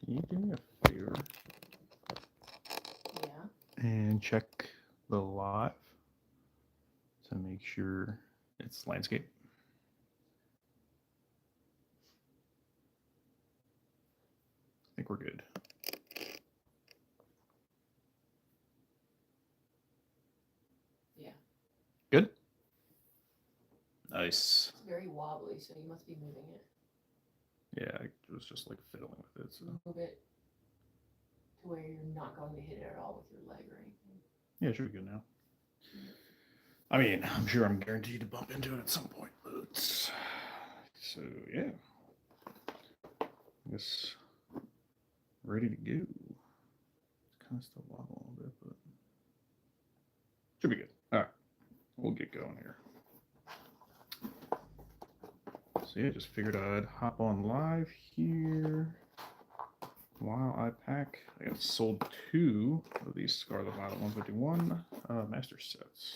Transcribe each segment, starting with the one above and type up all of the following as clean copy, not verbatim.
Can you do me a favor? Yeah. And check the live to make sure it's landscape. I think we're good. Yeah. Good? Nice. It's very wobbly, so you must be moving it. Yeah, I was just like fiddling with it. So. Move it to where you're not going to hit it at all with your leg or anything. Yeah, it should be good now. I mean, I'm sure I'm guaranteed to bump into it at some point, but so yeah. I guess ready to go. It's kind of still wobble a little bit, but should be good. All right, we'll get going here. So yeah, just figured I'd hop on live here while I pack. I got sold 2 of these Scarlet Violet 151 master sets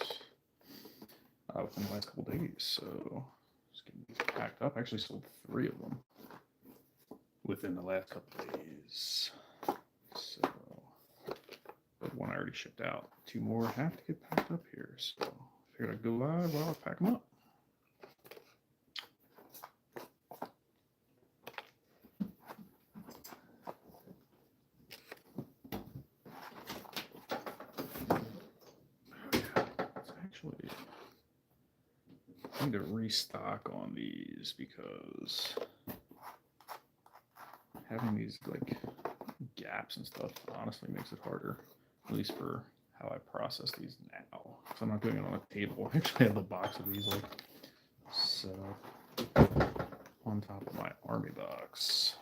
within the last couple days. So just getting these packed up. I actually sold 3 of them within the last couple days. So, but 1 I already shipped out. 2 more have to get packed up here. So figured I'd go live while I pack them up. I need to restock on these because having these like gaps and stuff honestly makes it harder, at least for how I process these now. So I'm not doing it on a table. I actually have the box of these like set up on top of my army box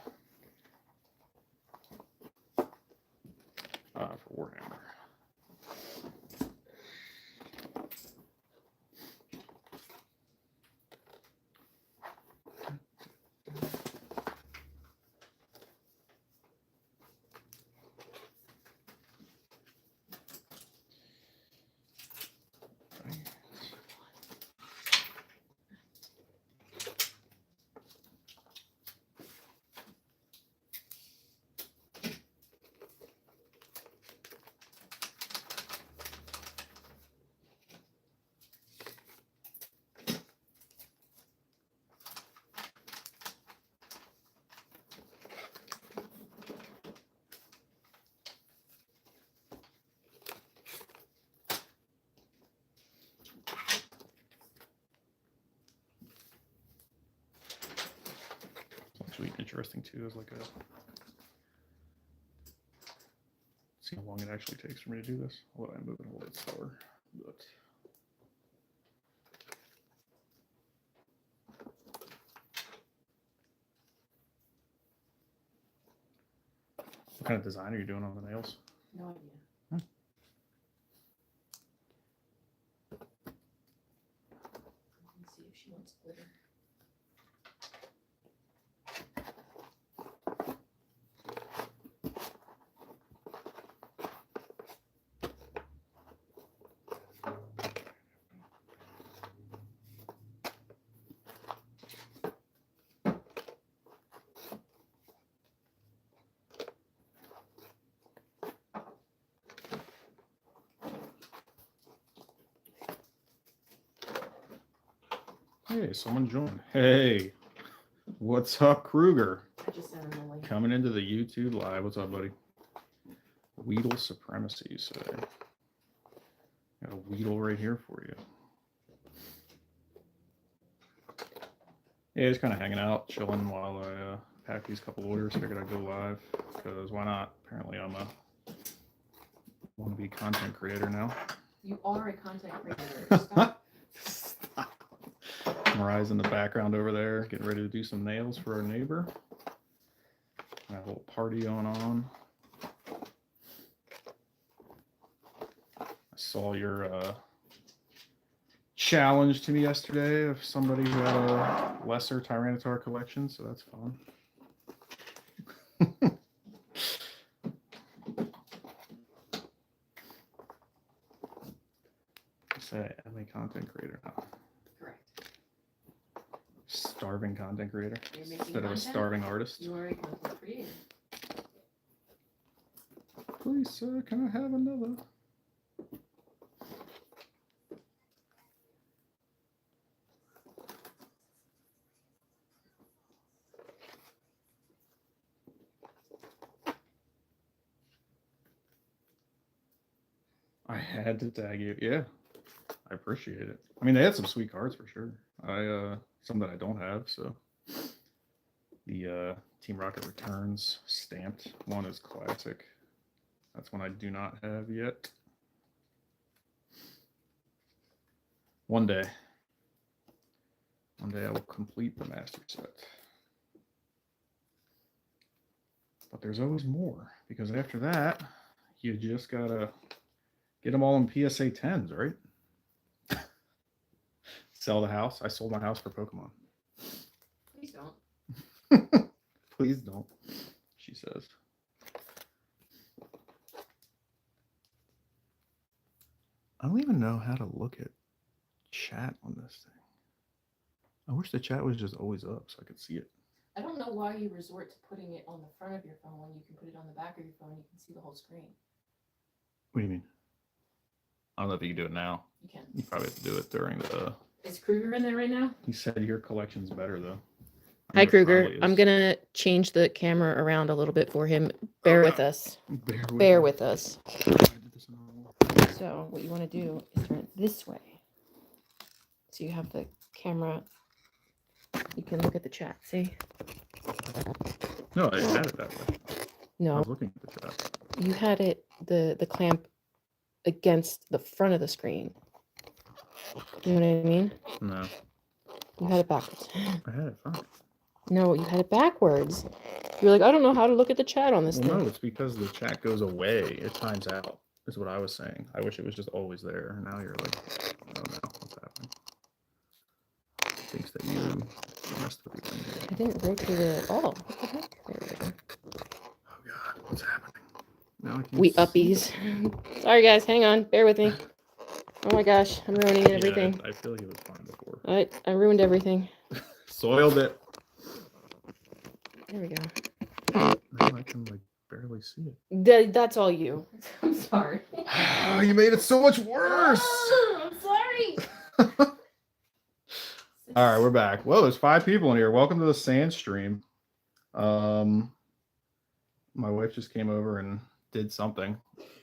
for Warhammer. Actually interesting too is like a see how long it actually takes for me to do this. I'll let I move it a little bit slower, but what kind of design are you doing on the nails? No idea. Let's see if she wants glitter. Hey, someone joined. Hey, what's up, Kruger? I just sent him the link. Coming into the YouTube live. What's up, buddy? Weedle supremacy, you say? Got a Weedle right here for you. Yeah, just kind of hanging out, chilling while I pack these couple orders. Figured I'd go live because why not? Apparently, I'm a wannabe content creator now. You are a content creator. Stop. Mariah's in the background over there, getting ready to do some nails for our neighbor. Got a little party going on. I saw your challenge to me yesterday of somebody who had a lesser Tyranitar collection, so that's fun. Say I'm a content creator now. Correct. Starving content creator You're making instead of a content? starving artist. You are a content creator. Please, sir, can I have another? I had to tag you. Yeah, I appreciate it. I mean, they had some sweet cards for sure. Some that I don't have. So the Team Rocket Returns stamped one is classic. That's one I do not have yet. One day I will complete the master set. But there's always more, because after that, you just gotta get them all in PSA 10s, right? Sell the house. I sold my house for Pokemon. Please don't. Please don't, she says. I don't even know how to look at chat on this thing. I wish the chat was just always up so I could see it. I don't know why you resort to putting it on the front of your phone when you can put it on the back of your phone. You can see the whole screen. What do you mean? I don't know if you can do it now. You can. You probably have to do it during the... Is Kruger in there right now? He said your collection's better, though. Hi, Kruger. I'm going to change the camera around a little bit for him. Bear with us. Bear with us. So what you want to do is turn it this way. So you have the camera. You can look at the chat. See? No, I had it that way. I No, was looking at the chat. you had it, the clamp against the front of the screen. You know what I mean? No, You had it backwards. I had it fine. No, you had it backwards. You're like, I don't know how to look at the chat on this Well, thing. no, it's because the chat goes away. It times out, is what I was saying. I wish it was just always there. Now you're like, oh no, what's happening? Thinks that you messed with your window. I didn't rotate it at all. What the heck? There we go. Oh god, what's happening? Now I can't We see uppies. Sorry guys, hang on. Bear with me. Oh my gosh, I'm ruining Yeah, everything. I feel like it was fine before. I ruined everything. Soiled it. There we go. Now I can like barely see it. That's all you. I'm sorry. Oh, you made it so much worse. I'm sorry. All right, we're back. Whoa, there's 5 people in here. Welcome to the sand stream. My wife just came over and did something.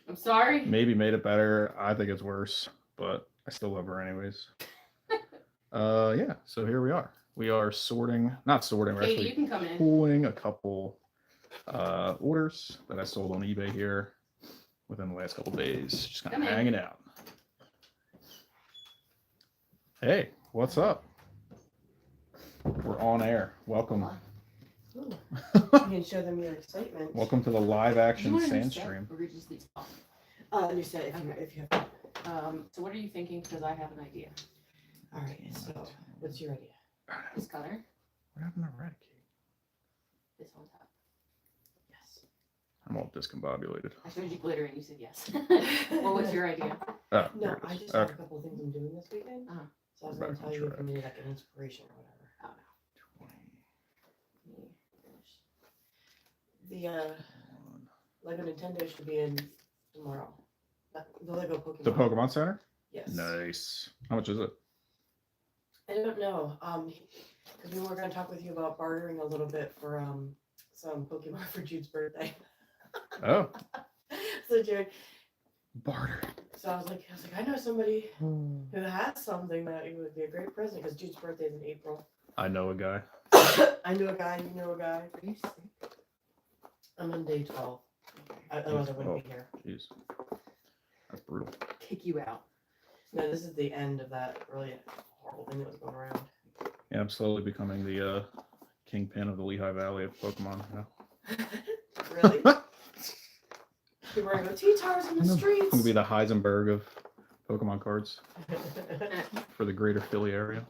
I'm sorry. Maybe made it better. I think it's worse, but I still love her anyways. Yeah, so here we are. We are not sorting, we're Katie, actually you can come in. pulling a couple orders that I sold on eBay here within the last couple days. Just kind Come of in. hanging out. Hey, what's up? We're on air. Welcome. Ooh, you can show them your excitement. Welcome to the live Do you action want a new sand set, stream. or we just leave off? You said if you have. So what are you thinking? Because I have an idea. All right. So, what's your idea? This color, What happened to Eradicate? this on top. Yes. I'm all discombobulated. I showed you glitter and you said yes. What was your idea? Oh, No, there it I is. just have Okay. a couple of things I'm doing this weekend. Uh-huh. So I was We're going back to on tell you if track. you need like an inspiration or whatever. Oh The Lego Nintendo should be in tomorrow. The Lego Pokemon. The Pokemon Center? Yes. Nice. How much is it? I don't know. Because we were going to talk with you about bartering a little bit for some Pokemon for Jude's birthday. Oh, So Jared. barter. So I was like, I know somebody who has something that it would be a great present because Jude's birthday is in April. I know a guy. I knew a guy, you know a guy. Are you sick? I'm on day 12. Otherwise I wouldn't be here. Jeez. That's brutal. Kick you out. No, this is the end of that really horrible thing that was going around. Yeah, I'm slowly becoming the kingpin of the Lehigh Valley of Pokemon. Yeah. Really? People are going to go T-Tars in the I'm streets. going to be the Heisenberg of Pokemon cards for the greater Philly area.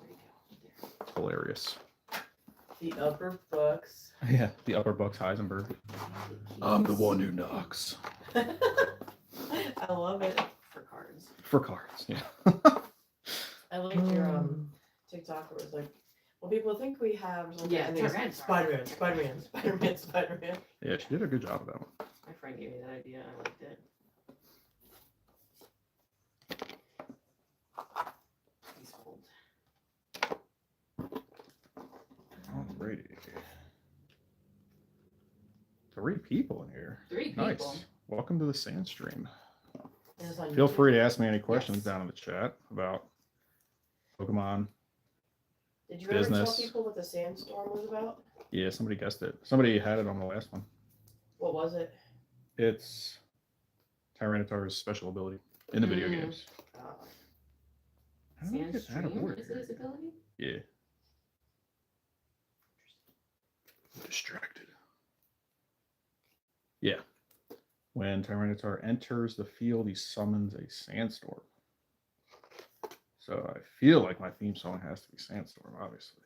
Hilarious. The upper books. Yeah, the Upper Bucks Heisenberg. I'm the one who knocks. I love it. For cards. For cards, yeah. I liked your TikTok where it was like, well, people think we have Yeah, and there's Spider-Man. Spider-Man. Yeah, she did a good job of that one. My friend gave me that idea. I liked it. 3 people in here. 3 Nice. people. Welcome to the Sand Stream. Is this on Feel YouTube? free to ask me any questions Yes. down in the chat about Pokemon. Did you ever business. tell people what the sandstorm was about? Yeah, somebody guessed it. Somebody had it on the last one. What was it? It's Tyranitar's special ability in the video Mm. games. Uh, How did I get out of Sandstream, order is it his here? ability? Yeah. I'm distracted. Yeah. When Tyranitar enters the field, he summons a sandstorm. So I feel like my theme song has to be Sandstorm, obviously.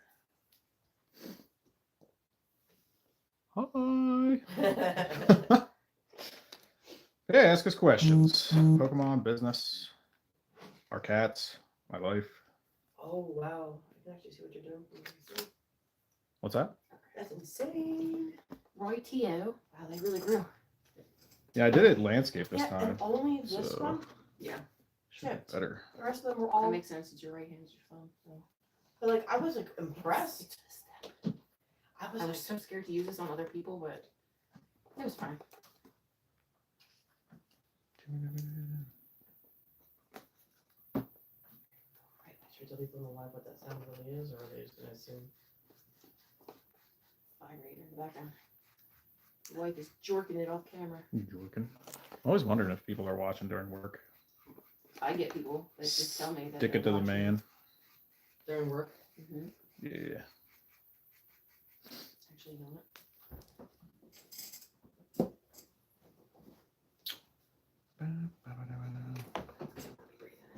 Hi. Hey, ask us questions. Pokemon, business, our cats, my life. oh wow! I can actually see what you're doing. What's that? That's insane. Roy T.O. Wow, they really grew. Yeah, I did it landscape this Yeah, time. and only this so- one. Yeah, Should be Shit. better. The rest of them were that all. makes sense. It's your right hand, it's your phone. So. But like, I was like impressed. I was I like, was so scared to use this on other people, but it was fine. right, should we tell people in the live what that sound really is, or are they just gonna assume? Vibrator in the background. The wife is jorking it off camera. You joking? I'm always wondering if people are watching during work. I get people that just tell me that. Stick it to the man. During work. Mm-hmm. Yeah. Actually, not.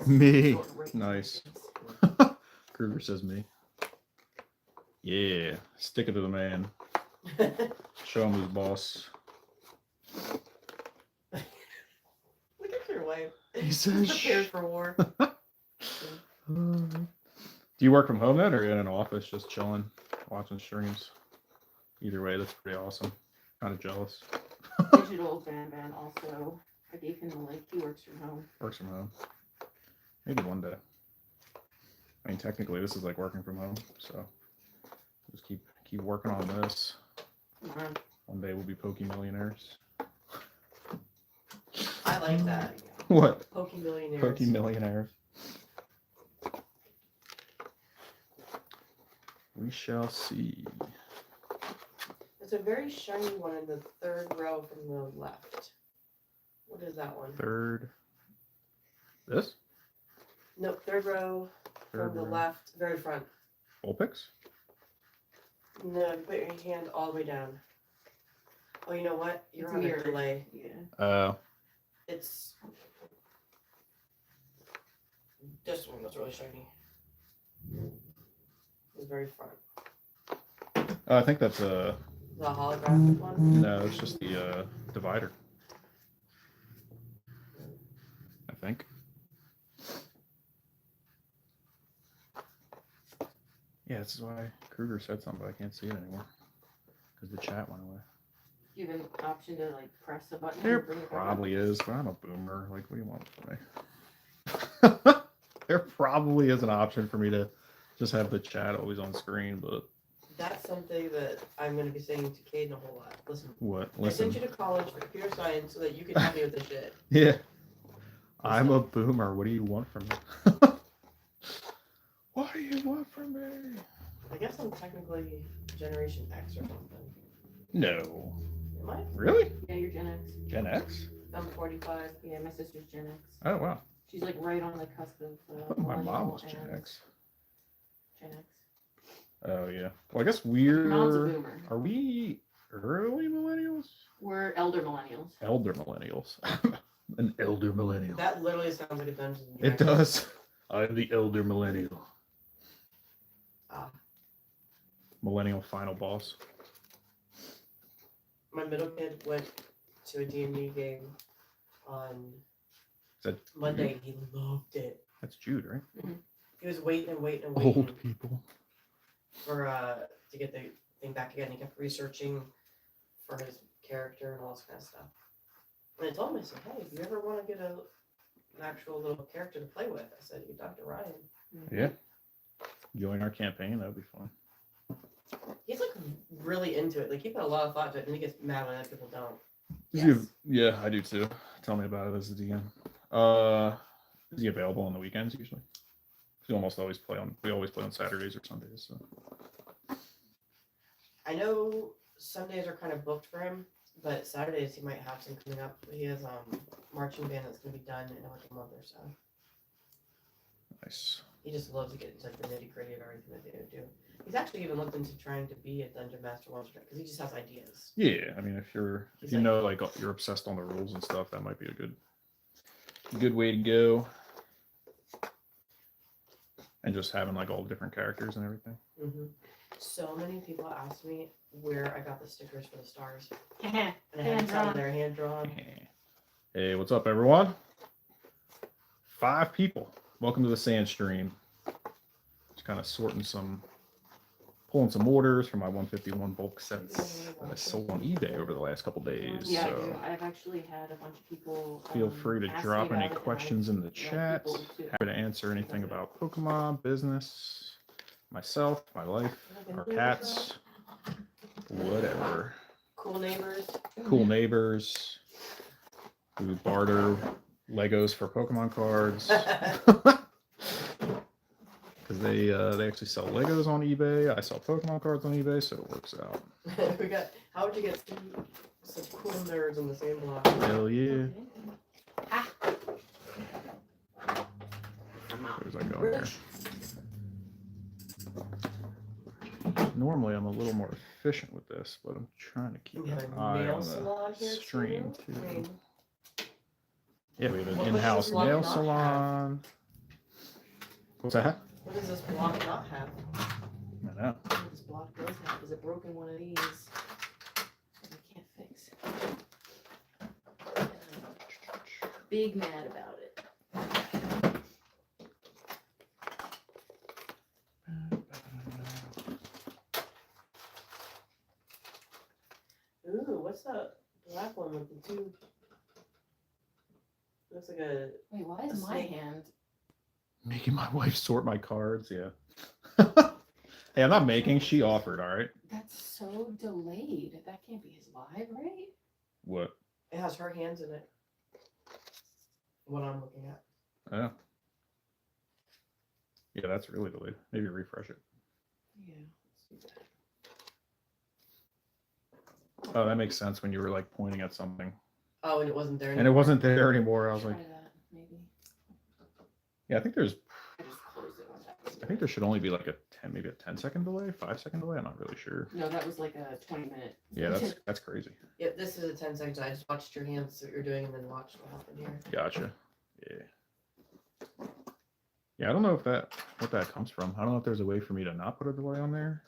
Me. Nice. Kruger says me. Yeah. Stick it to the man. Show him who's boss. Look at your wife. He says Prepared for war. Do you work from home then, or in an office just chilling, watching streams? Either way, that's pretty awesome. Kind of jealous. Digital Van also. I gave him the link. He works from home. Works from home. Maybe one day. I mean, technically, this is like working from home, so just keep working on this. Come One day we'll be Pokemillionaires. I like that. What? Pokemillionaires. Pokemillionaires. We shall see. It's a very shiny one in the third row from the left. What is that one? Third. This? No, third row Third from the row. left, very front. Vulpix? No, put your hand all the way down. Oh, you know what? You're It's on a mirrored. delay. Yeah. It's this one that's really shiny. It's very front. I think that's a. The holographic one. No, it's just the divider. I think. Yeah, this is why Kruger said something, but I can't see it anymore. Because the chat went away. You have an option to like press a button There and bring it back up. probably is, but I'm a boomer. Like, what do you want from me? There probably is an option for me to just have the chat always on screen, but That's something that I'm going to be saying to Caden a whole lot. Listen, what? I Listen. sent you to college for computer science so that you could help me with this shit. Yeah. I'm a boomer. What do you want from me? What do you want from me? I guess I'm technically Generation X or something. No. Am I? Really? Yeah, you're Gen X. Gen X? I'm 45. Yeah, my sister's Gen X. Oh, wow. She's like right on the cusp of My mom millennial was Gen and X. Gen X. Oh, yeah. Well, I guess Your mom's a we're. boomer. Are we early millennials? We're elder millennials. Elder millennials. An elder millennial. That literally sounds like a Dungeons and It Dragons. does. I'm the elder millennial. Ah. Millennial final boss. My middle kid went to a D&D game on Is that Monday. He loved it. That's Jude, right? He was waiting and waiting and Old waiting people. for to get the thing back again. He kept researching for his character and all this kind of stuff. And I told him, I said, hey, if you ever want to get an actual little character to play with, I said, you talk to Ryan. Yeah. Join our campaign. That would be fun. He's like really into it. Like he put a lot of thought to it, and he gets mad when other people don't. Yeah, I do too. Tell me about it as a DM. Is he available on the weekends usually? We always play on Saturdays or Sundays. So. I know Sundays are kind of booked for him, but Saturdays he might have some coming up. He has marching band that's gonna be done in like a month or so. Nice. He just loves to get into like, the nitty gritty of everything that they do. He's actually even looked into trying to be a dungeon master once because he just has ideas. Yeah, I mean, if you like, know like you're obsessed on the rules and stuff, that might be a good way to go. And just having like all the different characters and everything. Mm-hmm. So many people ask me where I got the stickers for the stars, and I Hand had some drawn. there hand drawn. Hey, what's up, everyone? 5 people. Welcome to the Sand Stream. Just kind of pulling some orders for my 151 bulk sets that I sold on eBay over the last couple days. Yeah, so I do. I've actually had a bunch of people. feel free to ask drop me any about it, and questions in the I've chat. people to- Happy to answer anything about Pokemon, business, myself, my life, our cats, whatever. Cool neighbors. Cool neighbors who barter Legos for Pokemon cards. Because they actually sell Legos on eBay. I sell Pokemon cards on eBay, so it works out. How would you get such cool nerds on the same block? Hell yeah. Ah. Where's I going here? Normally I'm a little more efficient with this, but I'm trying to keep We have an a eye nail on salon the here stream too. too. I mean, Yeah, we have an what does in-house this block nail not have? salon. What's that? what does this block not have? I know. What this block does have is a broken one of these. I can't fix. Big mad about it. Ooh, what's that black one with the two? Looks like a. Wait, why is A my snake. hand? Making my wife sort my cards, yeah. Hey, I'm not making. She offered, all right. That's so delayed. That can't be his live, right? What? It has her hands in it. What I'm looking at. Yeah. Yeah, that's really delayed. Maybe refresh it. Yeah. Let's do that. Oh, that makes sense when you were like pointing at something. Oh, and it wasn't there. And it anymore? wasn't there anymore. I was Try like, that, maybe. yeah, I think I just closed it when that was I think there should only be like maybe a 10-second delay, 5-second delay. I'm not really sure. No, that was like a 20-minute. Yeah, that's crazy. Yep, this is a 10 seconds. I just watched your hands, what you're doing, and then watched what happened here. Gotcha. Yeah. Yeah, I don't know what that comes from. I don't know if there's a way for me to not put a delay on there.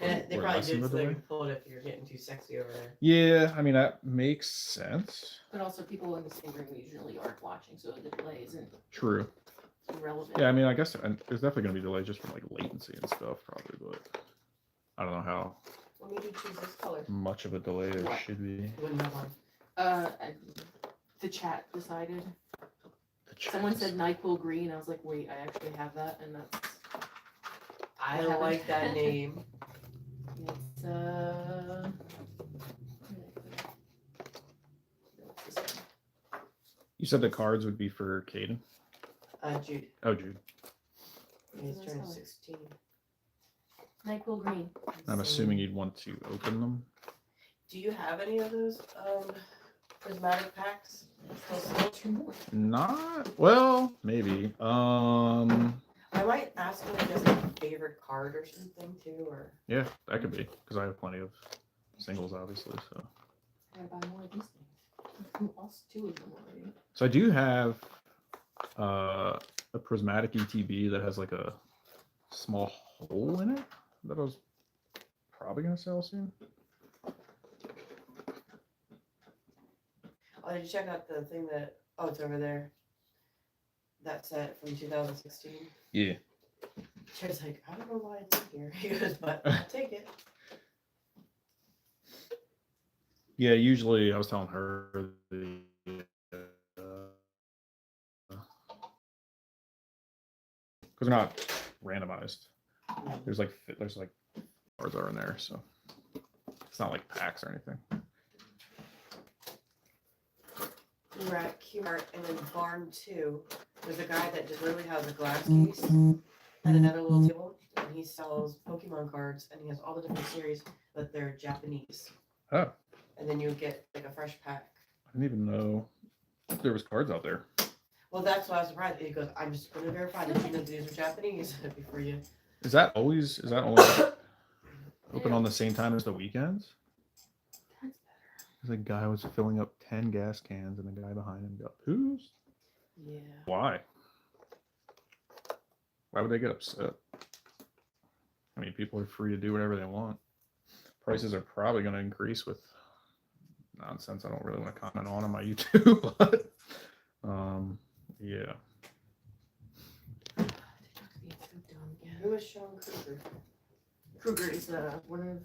They Or probably lessen did the so they delay. could pull it if you're getting too sexy over there. Yeah, I mean that makes sense. But also, people in the same room usually aren't watching, so the delay isn't True. irrelevant. Yeah, I mean I guess there's definitely gonna be delays just from like latency and stuff probably, but I don't know how What made you choose this color? much of a delay there What? should be. You wouldn't have one. The chat decided. The chat Someone is- said NyQuil green. I was like, wait, I actually have that, and that's I What like that happened? name. it's what's this one? You said the cards would be for Caden. Jude. Oh, Jude. He's Nice turning color. 16. NyQuil green. I'm assuming you'd want to open them. Do you have any of those prismatic packs? Still 2 more. Not well, maybe. I might ask him if he has a favorite card or something too, or Yeah, that could be because I have plenty of singles, obviously. So, I gotta buy more of these things. Also 2 of them already. so I do have a prismatic ETB that has like a small hole in it that I was probably gonna sell soon. oh, did you check out the thing that? Oh, it's over there. That set from 2016. Yeah. Jared's like, I don't know why it's in here. He goes, but I'll take it. Yeah, usually I was telling her the because they're not randomized. There's like cards are in there, so it's not like packs or anything. We were at Kmart and in Barn 2, there's a guy that just literally has a glass case and another little table, and he sells Pokemon cards, and he has all the different series, but they're Japanese. Oh, And then you get like a fresh pack. I didn't even know there was cards out there. Well, that's why I was surprised. He goes, I'm just going to verify that you know these are Japanese before you. Is that only open on the same time as the weekends? That's There's a guy was filling up 10 gas cans, and the guy behind him got poos. Yeah. Why? Why would they get upset? I mean, people are free to do whatever they want. Prices are probably going to increase with nonsense I don't really want to comment on my YouTube, but yeah. TikTok's being so dumb again. Who is Sean Kruger? Kruger is one of the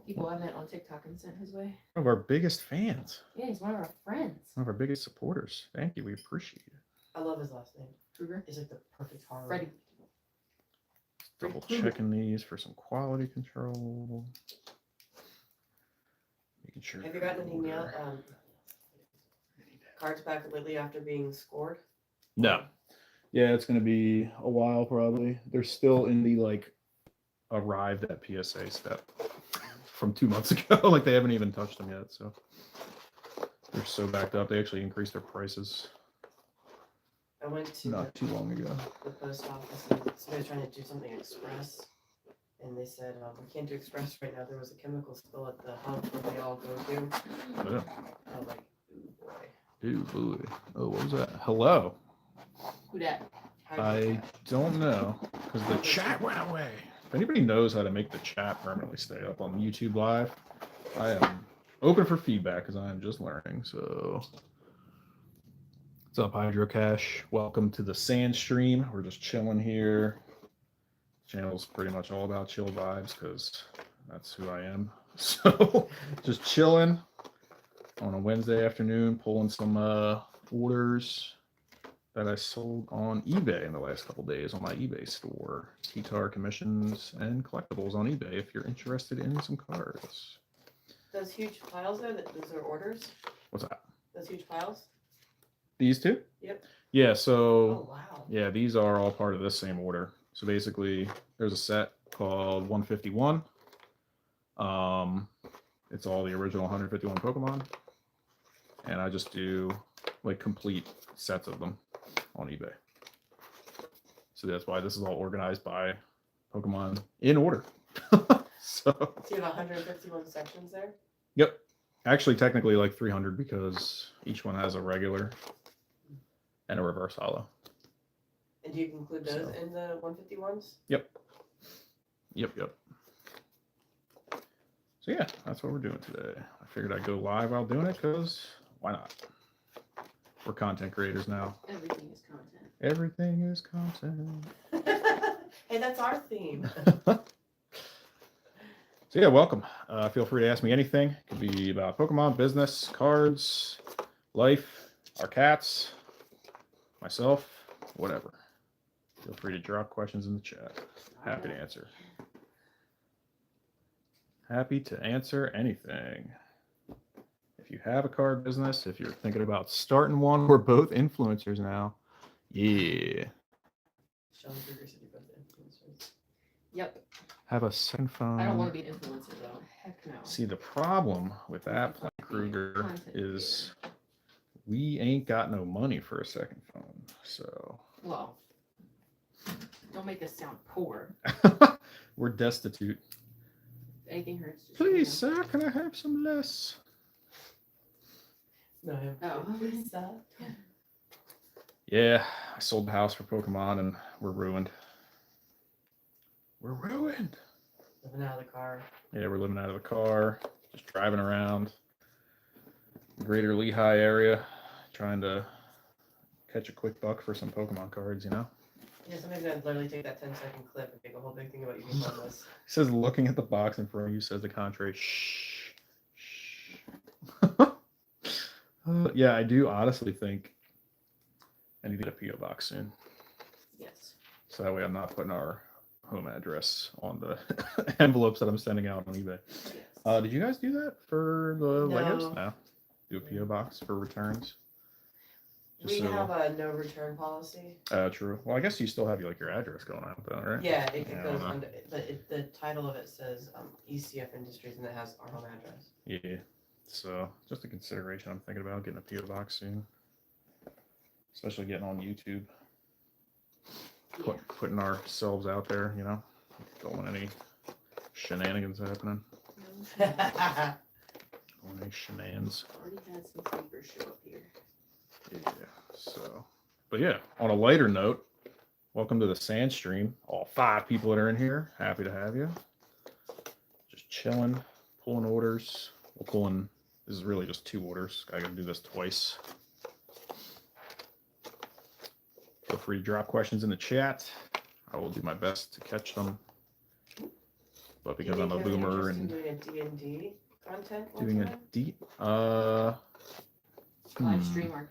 people I met on TikTok and sent his way. One of our biggest fans, Yeah, he's one of our friends. one of our biggest supporters. Thank you. We appreciate it. I love his last name. Kruger. It's like the perfect horror. Freddie. Double checking these for some quality control. Making sure. Have you gotten any mail cards back lately after being scored? No. Yeah, it's going to be a while probably. They're still in the like arrived at PSA step from 2 months ago. Like they haven't even touched them yet. So they're so backed up. They actually increased their prices I went to not too long ago. the post office and somebody was trying to do something express. And they said, we can't do express right now. There was a chemical spill at the hub where they all go to. Yeah. I was like, ooh boy. Ooh, boy. Oh, what was that? Hello. Who dat? I don't know because the chat went away. If anybody knows how to make the chat permanently stay up on YouTube Live, I am open for feedback because I am just learning. So, what's up, Hydrocash? Welcome to the Sand Stream. We're just chilling here. Channel's pretty much all about chill vibes because that's who I am. So, just chilling on a Wednesday afternoon, pulling some orders that I sold on eBay in the last couple days on my eBay store. T-Tar commissions and collectibles on eBay if you're interested in some cards. Those huge piles there, those are orders? What's that? Those huge piles? These two? Yep. Yeah, Oh, so wow. yeah, these are all part of this same order. So basically, there's a set called 151. It's all the original 151 Pokemon. And I just do like complete sets of them on eBay. So that's why this is all organized by Pokemon in order. So So you have 151 sections there? yep. Actually technically like 300 because each one has a regular and a reverse holo. And do you include those So. in the 151s? Yep. So yeah, that's what we're doing today. I figured I'd go live while doing it because why not? We're content creators now. Everything is content. Everything is content. Hey, that's our theme. So yeah, welcome. Feel free to ask me anything. It could be about Pokemon, business, cards, life, our cats, myself, whatever. Feel free to drop questions in the chat. Happy to answer. Happy to answer anything. If you have a card business, if you're thinking about starting one, we're both influencers now. Yeah. Sean Kruger said you both influencers. Yep. Have a second phone. I don't want to be an influencer though. Heck no. See, the problem with that plan, Kruger, is we ain't got no money for a second phone. So Well, don't make us sound poor. we're destitute. If anything hurts. Just Please, sir, can I have some less? No, Oh. Yeah, I sold the house for Pokemon and we're ruined. We're ruined. Living out of the car. Yeah, we're living out of the car, just driving around the greater Lehigh area, trying to catch a quick buck for some Pokemon cards, you know? Yeah, somebody's gonna literally take that 10-second clip and make a whole big thing about you being homeless. He says, looking at the box in front of you says the contrary. Shh. Shh. Yeah, I do honestly think I need to get a P.O. box soon. Yes. So that way I'm not putting our home address on the envelopes that I'm sending out on eBay. Yes. Did you guys do that for the Legos? No. No. Do a PO box for returns. We so- have a no return policy. True. Well, I guess you still have your address going out though, right? Yeah, it Yeah, I goes don't know. under, the title of it says ECF Industries and it has our home address. Yeah. So just a consideration. I'm thinking about getting a PO box soon, especially getting on YouTube, Yeah. putting ourselves out there. You know, don't want any shenanigans happening. Don't want any shenanigans. Already had some sleepers show up here. Yeah. So, but yeah. On a lighter note, welcome to the Sand Stream. All 5 people that are in here, happy to have you. Just chilling, pulling orders. We're pulling. This is really just 2 orders. I gotta do this twice. Feel free to drop questions in the chat. I will do my best to catch them. But because I'm a boomer and doing a D&D content one doing a time? deep Live Hmm. streamer.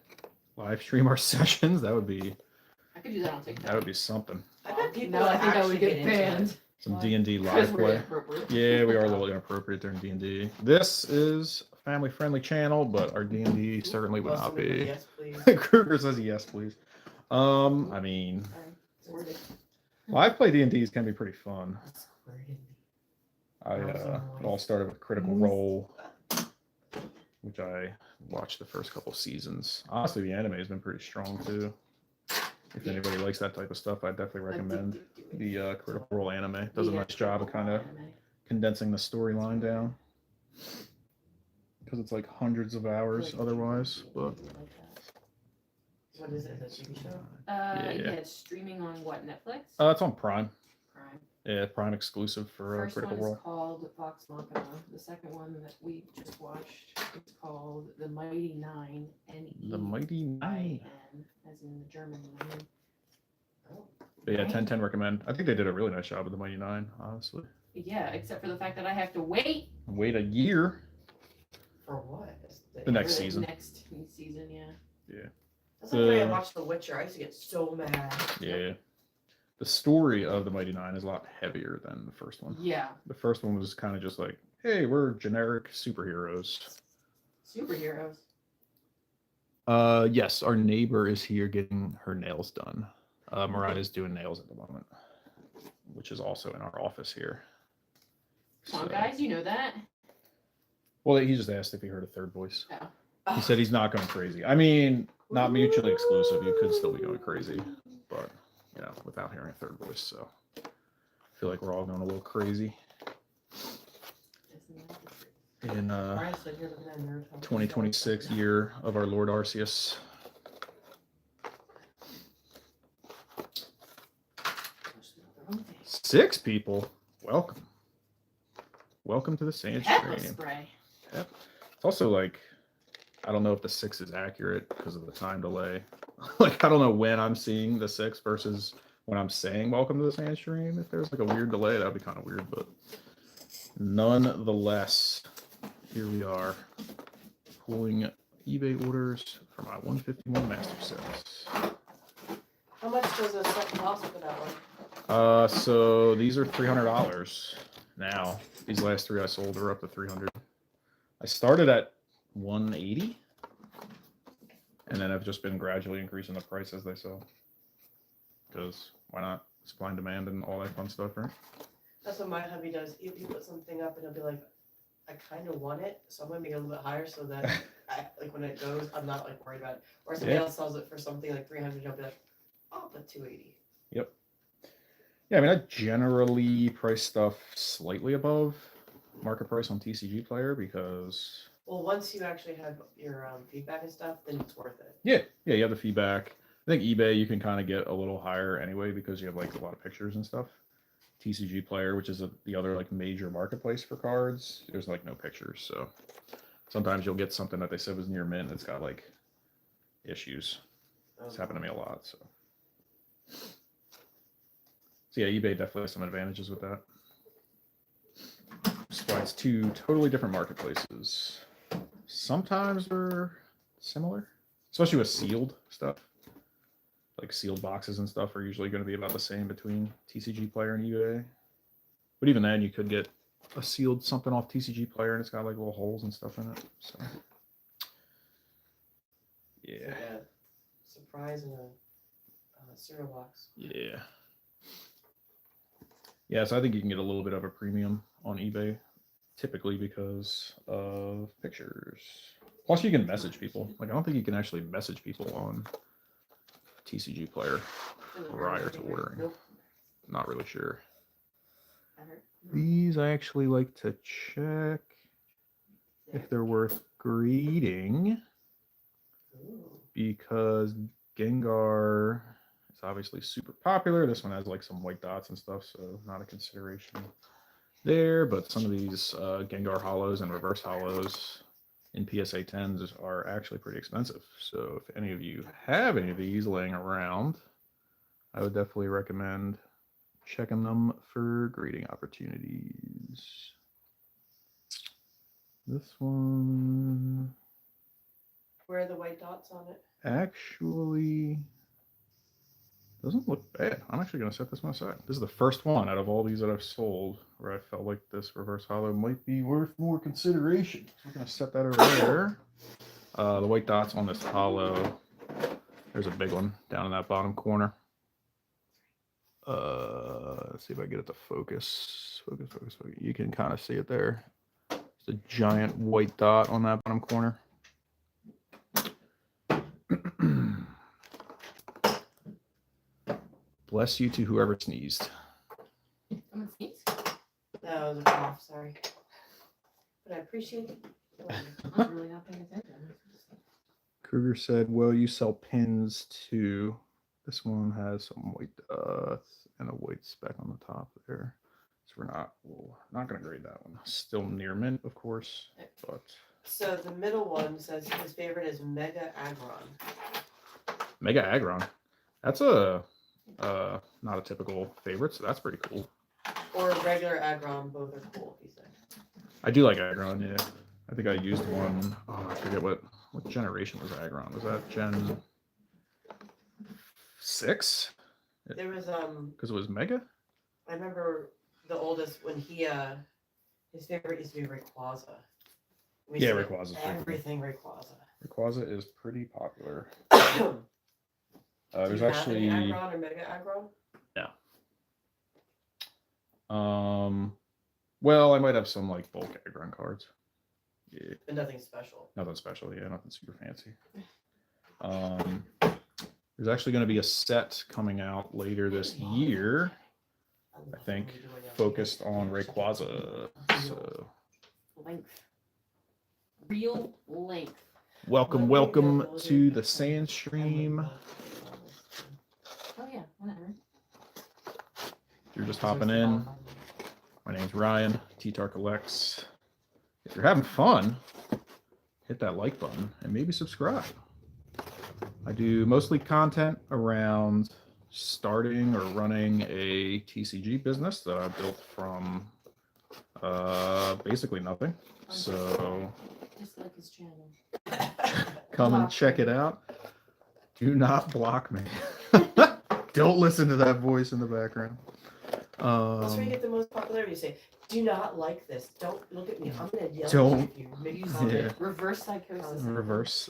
live stream our sessions, that would be on TikTok. something. I bet people No, I would think I would actually get into it. banned. Some Why? D&D Because live we're play. inappropriate. Yeah, we are a little inappropriate during D&D. This is a family-friendly channel, but our D&D certainly would Well, not somebody put be. Yes, please. Kruger says yes, please. I mean, Sorry, it's worded. live play D&Ds can be pretty fun. Squirted. It all started with Critical Role, which I watched the first couple seasons. Honestly, the anime has been pretty strong too. If anybody likes that type of stuff, I definitely recommend the Critical Role anime. Does a nice job of kind of condensing the storyline down because it's like hundreds of hours otherwise. But What is it? A TV show? Yeah, Yeah. it's streaming on what, Netflix? it's on Prime. Prime. Yeah, Prime exclusive for First Critical one is Role. called Vox Machina. The second one that we just watched is called The Mighty Nine. The Mighty Nine. N, as in the German nine. Oh, But yeah, Right. 10/10 recommend. I think they did a really nice job with the Mighty Nine, honestly. Yeah, except for the fact that I have to wait Wait a year. for what? The next for season. Next season, yeah. That's like when I The- watched The Witcher. I used to get so mad. Yeah. The story of the Mighty Nine is a lot heavier than the first one. Yeah. The first one was kind of just like, hey, we're generic superheroes. Superheroes. Yes, our neighbor is here getting her nails done. Mariah's doing nails at the moment, which is also in our office here. Come on, So- guys, you know that. Well, he just asked if he heard a third voice. Oh. He said he's not going crazy. I mean, not mutually exclusive. You could still be going crazy, but you know, without hearing a third voice. So I feel like we're all going a little crazy in Brian's sitting here looking at a nerd talk. 2026 year of our Lord Arceus. Push the other way. 6 people. Welcome. Welcome to the Sand Pepper Stream. spray. It's also like, I don't know if the 6 is accurate because of the time delay. Like, I don't know when I'm seeing the 6 versus when I'm saying welcome to the Sand Stream. If there's like a weird delay, that'd be kind of weird, but nonetheless, here we are pulling eBay orders for my 151 master sets. How much does a set cost for that one? So these are $300 now. These last 3 I sold are up to 300. I started at 180, and then I've just been gradually increasing the price as they sell. Because why not? Supply and demand and all that fun stuff, right? That's what my hubby does. If you put something up and he'll be like, I kind of want it, so I'm gonna make it a little bit higher so that like when it goes, I'm not like worried about it. Or somebody Yeah. else sells it for something like 300, I'll be like, I'll put 280. Yeah, I mean, I generally price stuff slightly above market price on TCG Player because Well, once you actually have your feedback and stuff, then it's worth it. yeah, you have the feedback. I think eBay you can kind of get a little higher anyway because you have like a lot of pictures and stuff. TCG Player, which is the other like major marketplace for cards, there's like no pictures, so sometimes you'll get something that they said was near mint that's got like issues. It's happened to me a lot, so yeah, eBay definitely has some advantages with that. That's why it's 2 totally different marketplaces. Sometimes they're similar, especially with sealed stuff. like sealed boxes and stuff are usually going to be about the same between TCG Player and eBay. But even then, you could get a sealed something off TCG Player and it's got like little holes and stuff in it. So yeah, Like a surprise in a cereal box. yeah, yeah. So I think you can get a little bit of a premium on eBay, typically because of pictures. Plus, you can message people. Like I don't think you can actually message people on TCG Player prior to ordering. Nope. Not really sure. I heard. These I actually like to check if they're worth greeting Ooh. because Gengar is obviously super popular. This one has like some white dots and stuff, so not a consideration there. But some of these Gengar hollows and reverse hollows in PSA 10s are actually pretty expensive. So if any of you have any of these laying around, I would definitely recommend checking them for grading opportunities. This one Where are the white dots on it? actually doesn't look bad. I'm actually going to set this one aside. This is the first one out of all these that I've sold where I felt like this reverse hollow might be worth more consideration. So I'm going to set that over there. The white dots on this hollow, there's a big one down in that bottom corner. Let's see if I get it to focus. Focus. You can kind of see it there. It's a giant white dot on that bottom corner. Bless you to whoever sneezed. Someone sneeze? No, it was a cough, sorry. But I appreciate it. I'm really not paying attention. Kruger said, well, you sell pins too. This one has some white dots and a white speck on the top there. So we're not going to grade that one. Still near mint, of course, but So the middle one says his favorite is Mega Aggron. Mega Aggron. That's a not a typical favorite, so that's pretty cool. Or regular Aggron, both are cool, he said. I do like Aggron, yeah. I think I used one. Oh, I forget what generation was Aggron. Was that Gen 6? There was Because it was Mega? I remember the oldest when he his favorite used to be Rayquaza. Yeah, Rayquaza's pretty cool. everything Rayquaza. Rayquaza is pretty popular. Do There's you have actually any Aggron or Mega Aggron? well, I might have some like bulk Aggron cards. Yeah, But nothing special. nothing special. Yeah, nothing super fancy. There's actually going to be a set coming out later this year, I think, focused on Rayquaza. So, Length. Real length. welcome to the Sand Stream. Oh yeah, whatever. If you're just hopping in, my name's Ryan, T-Tar Collects. If you're having fun, hit that like button and maybe subscribe. I do mostly content around starting or running a TCG business that I built from basically nothing. So Just like his channel. come and check it out. Do not block me. Don't listen to that voice in the background. That's where you get the most popularity. You say, do not like this. Don't look at me. I'm going to yell Don't- at you. Maybe comment. Yeah. Reverse psychosis. Reverse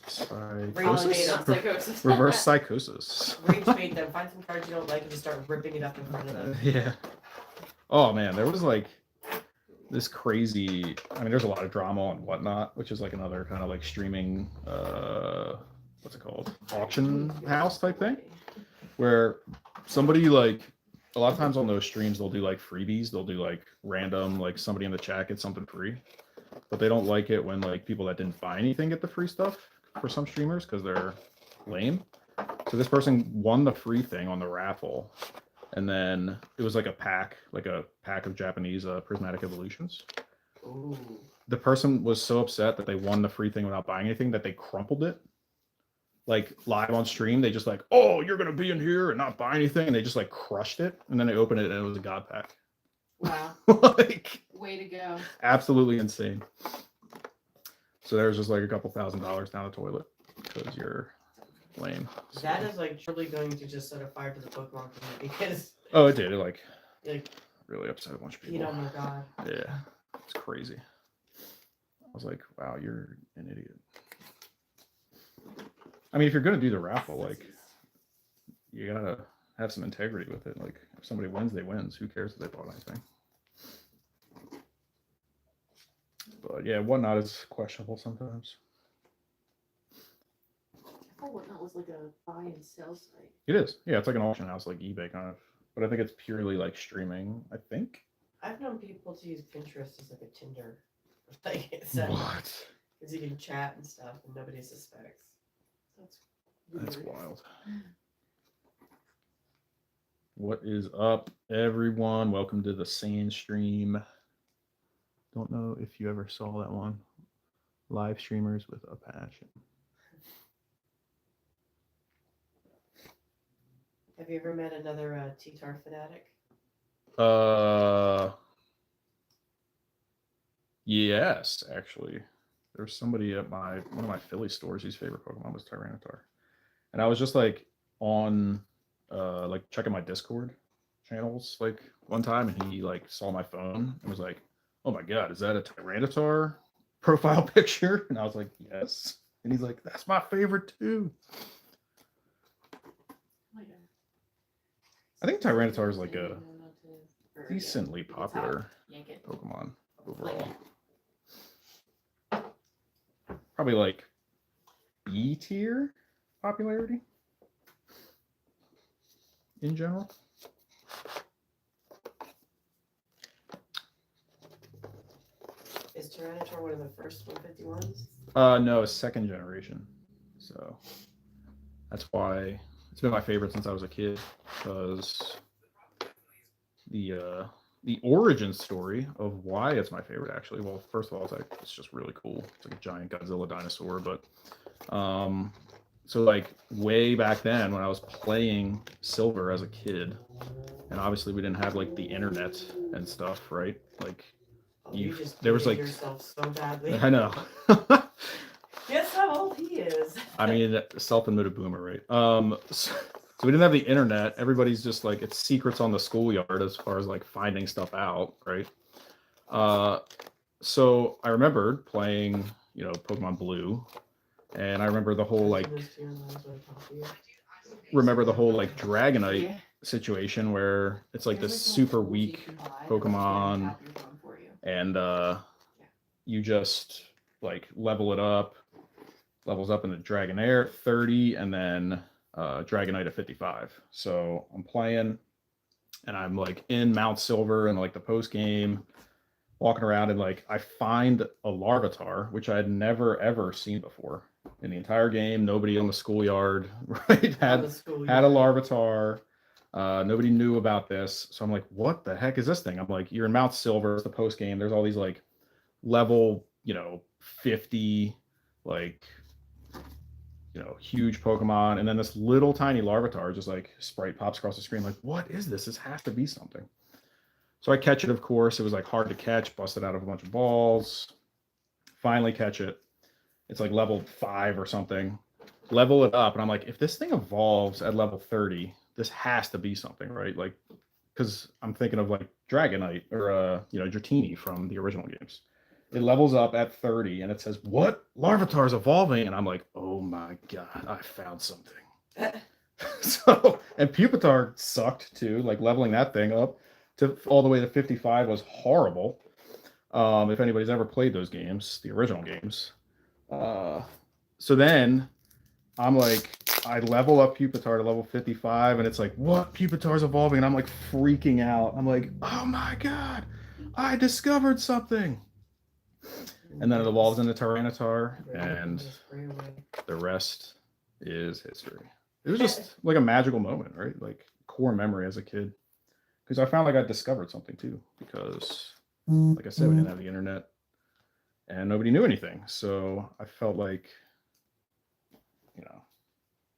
Rage psychosis. bait Psychosis. Reverse psychosis. Rage bait them. Find some cards you don't like and just start ripping it up in front of them. Yeah. Oh man, there was like this crazy. I mean, there's a lot of drama on Whatnot, which is like another kind of like streaming. What's it called? Auction house type thing, where somebody like. A lot of times on those streams, they'll do like freebies. They'll do like random, like somebody in the chat gets something free, but they don't like it when like people that didn't buy anything get the free stuff for some streamers because they're lame. So this person won the free thing on the raffle, and then it was like a pack of Japanese prismatic evolutions. Ooh. The person was so upset that they won the free thing without buying anything that they crumpled it. Like live on stream, they just like, oh, you're gonna be in here and not buy anything, and they just like crushed it, and then they opened it and it was a god pack. Wow. Like Way to go. absolutely insane. So there's just like a couple $1,000s down the toilet because your lame. So- That is like truly going to just set a fire to the Pokemon community because Oh, it did. It like like really upset a bunch of you people. know, oh my god. Yeah, it's crazy. I was like, wow, you're an idiot. I mean, if you're gonna do the raffle, like, you gotta have some integrity with it. Like, if somebody wins, they wins. Who cares if they bought anything? But yeah, whatnot is questionable sometimes. I thought Whatnot was like a buy and sell site. It is. Yeah, it's like an auction house, like eBay kind of. But I think it's purely like streaming. I think. I've known people to use Pinterest as like a Tinder. Like it's What? because you can chat and stuff and nobody suspects. That's weird. wild. What is up, everyone? Welcome to the Sand Stream. Don't know if you ever saw that one. Live streamers with a passion. Have you ever met another T-Tar fanatic? Yes, actually. There was somebody at one of my Philly stores whose favorite Pokemon was Tyranitar. And I was just like on like checking my Discord channels like one time, and he like saw my phone and was like, "Oh my god, is that a Tyranitar profile picture?" And I was like, "Yes." And he's like, "That's my favorite too." I think Tyranitar is like a decently popular Yank it. Pokemon overall. Probably like B tier popularity in general. Is Tyranitar one of the first 151s? No, second generation. So that's why it's been my favorite since I was a kid, because the origin story of why it's my favorite, actually. Well, first of all, it's just really cool. It's like a giant Godzilla dinosaur, but so like way back then when I was playing Silver as a kid, and obviously we didn't have like the internet and stuff, right? Like Oh, you just there was dated like yourself so badly. I know. Guess how old he is. I mean, self-admitted boomer, right? So we didn't have the internet. Everybody's just like, it's secrets on the schoolyard as far as like finding stuff out, right? So I remembered playing, Pokemon Blue, and I remember the whole like, Dragonite Yeah. situation where it's like There's, this like, super tools you weak can buy that'll Pokemon, tap your phone for you. and you just like levels up into Dragonair 30, and then Dragonite at 55. So I'm playing, and I'm like in Mount Silver and like the post game, walking around, and like I find a Larvitar, which I had never ever seen before in the entire game. Nobody on the schoolyard, right, had a Larvitar. Nobody knew about this, so I'm like, what the heck is this thing? I'm like, you're in Mount Silver, it's the post game. There's all these like level 50 like huge Pokemon, and then this little tiny Larvitar just like sprite pops across the screen. Like, what is this? This has to be something. So I catch it, of course. It was like hard to catch, busted out of a bunch of balls. Finally catch it. It's like level 5 or something. Level it up, and I'm like, if this thing evolves at level 30, this has to be something, right? Like, because I'm thinking of like Dragonite or Dratini from the original games. It levels up at 30, and it says, "What? Larvitar is evolving," and I'm like, "Oh my god, I found something." So, and Pupitar sucked too. Like leveling that thing up to all the way to 55 was horrible. If anybody's ever played those games, the original games. So then I'm like, I level up Pupitar to level 55, and it's like, "What? Pupitar's evolving," and I'm like freaking out. I'm like, "Oh my god, I discovered something." And then it evolves into Tyranitar, and the rest is history. It was just like a magical moment, right? Like core memory as a kid. Because I found like I discovered something too. Because, like I said, we didn't have the internet, and nobody knew anything. So I felt like,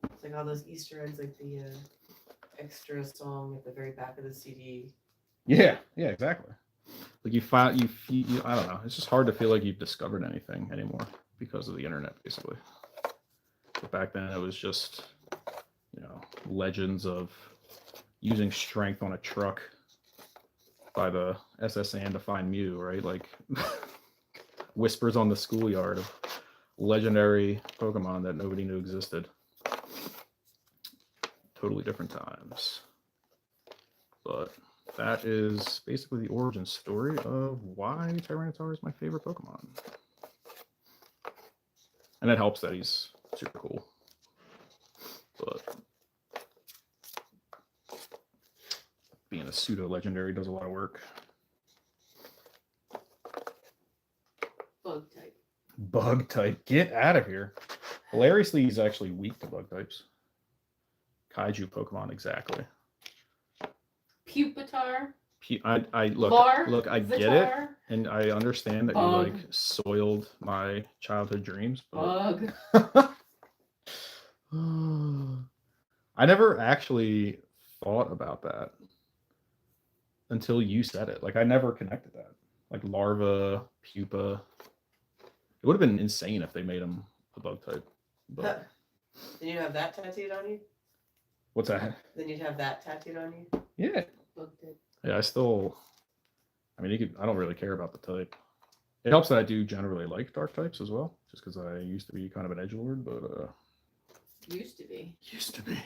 It's like all those Easter eggs, like the extra song at the very back of the CD. yeah, exactly. Like I don't know. It's just hard to feel like you've discovered anything anymore because of the internet, basically. The back then, it was just, legends of using strength on a truck by the SSN to find Mew, right? Like whispers on the schoolyard of legendary Pokemon that nobody knew existed. Totally different times. But that is basically the origin story of why Tyranitar is my favorite Pokemon. And it helps that he's super cool. But being a pseudo-legendary does a lot of work. Bug type. Bug type. Get out of here. Hilariously, he's actually weak to bug types. Kaiju Pokemon, exactly. Pupitar. I look, I get it, and I understand that you like soiled my childhood dreams. Bug. I never actually thought about that until you said it. Like I never connected that. Like larva, pupa. It would have been insane if they made him a bug type. But then you have that tattooed on you? What's that? Then you'd have that tattooed on you? Yeah. Bug type. Yeah, I mean, I don't really care about the type. It helps that I do generally like dark types as well, just because I used to be kind of an edgelord, but Used to be.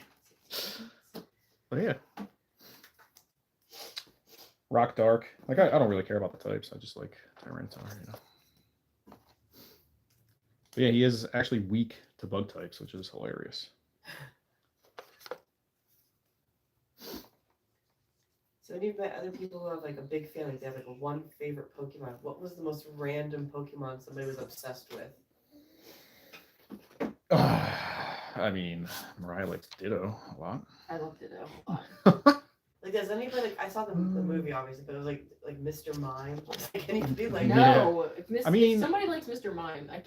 But yeah. Rock dark. Like I don't really care about the types. I just like Tyranitar, But yeah, he is actually weak to bug types, which is hilarious. So when you've met other people who have like a big family, they have like a one favorite Pokemon. What was the most random Pokemon somebody was obsessed with? I mean, Mariah likes Ditto a lot. I love Ditto a lot. Like, does anybody? Like, I saw the movie obviously, but it was like Mr. Mime. Like anybody like No, Yeah. if somebody likes Mr. Mime, I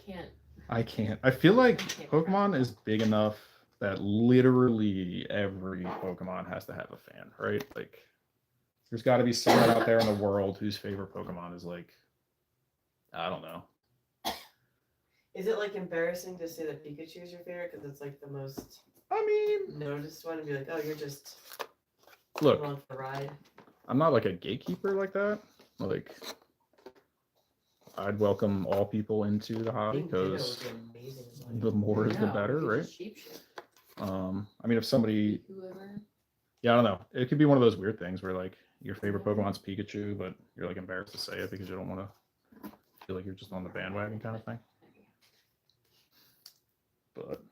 can't. I feel like Pokemon is big enough that literally every Pokemon has to have a fan, right? Like, there's got to be someone out there in the world whose favorite Pokemon is like, I don't know. Is it like embarrassing to say that Pikachu is your favorite because it's like the most noticed one, and be like, oh, you're just look along for the ride? I'm not like a gatekeeper like that. Like, I'd welcome all people into the hobby because the more is the better, right? I mean, if somebody, yeah, I don't know. It could be one of those weird things where like your favorite Pokemon's Pikachu, but you're like embarrassed to say it because you don't want to feel like you're just on the bandwagon kind of thing. But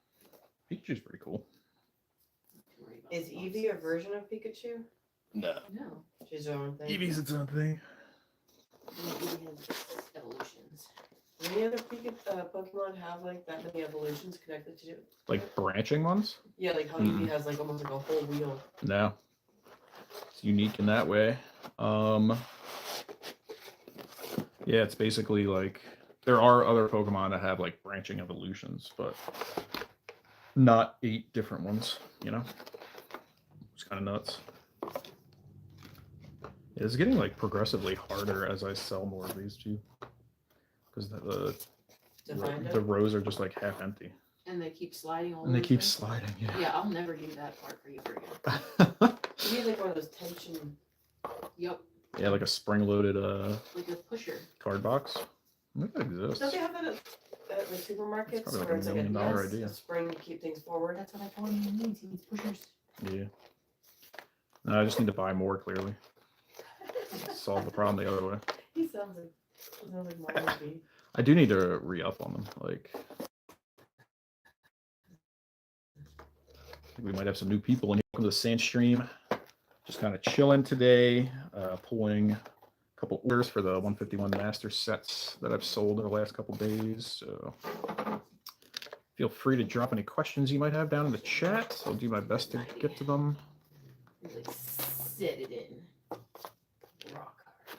Pikachu's pretty cool. Is Eevee a version of Pikachu? No. She's her own thing. Eevee's its own thing. Eevee has evolutions. Do any other Pokemon have like that many evolutions connected to it? Like branching ones? Yeah, like how Eevee has like almost like a whole wheel. No. It's unique in that way. Yeah, it's basically like there are other Pokemon that have like branching evolutions, but not 8 different ones, It's kind of nuts. It's getting like progressively harder as I sell more of these too, because the rows are just like half empty. And they keep sliding all over. And they keep sliding, yeah. Yeah, I'll never do that part for you again. You need like one of those tension. Yep. Yeah, like a spring-loaded like a pusher card box. That exists. Don't they have that at like supermarkets Probably like where a it's like $1 million idea. a spring to keep things forward? That's what I told him he needs. He needs pushers. Yeah. No, I just need to buy more, clearly. Solve the problem the other way. He sounds like mine would be. I do need to re-up on them. Like, I think we might have some new people in here. Welcome to the Sand Stream. Just kind of chilling today, pulling a couple orders for the 151 master sets that I've sold in the last couple days. So feel free to drop any questions you might have down in the chat. I'll do my best to get to them. Really set it in. Rock hard.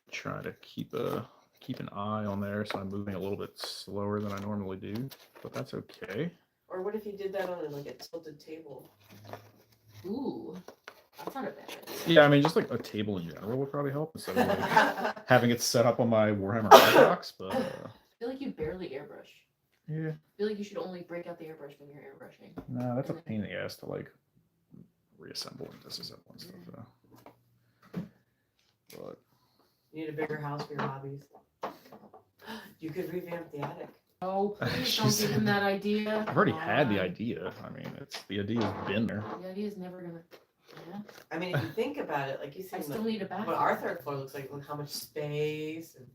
Try to keep an eye on there, so I'm moving a little bit slower than I normally do, but that's okay. Or what if you did that on like a tilted table? Ooh, that's not a bad idea. Yeah, I mean, just like a table in general would probably help instead of like having it set up on my Warhammer box. But I feel like you barely airbrush. Yeah. I feel like you should only break out the airbrush when you're airbrushing. No, that's a pain in the ass to like reassemble and disassemble and stuff though. But You need a bigger house for your hobbies. You could revamp the attic. Oh, please She don't said give him that idea. I've already Come had the on. idea. I mean, the idea's been there. The idea's never gonna. Yeah. I mean, if you think about it, like you I said, still need a bathroom. what our third floor looks like, look how much space and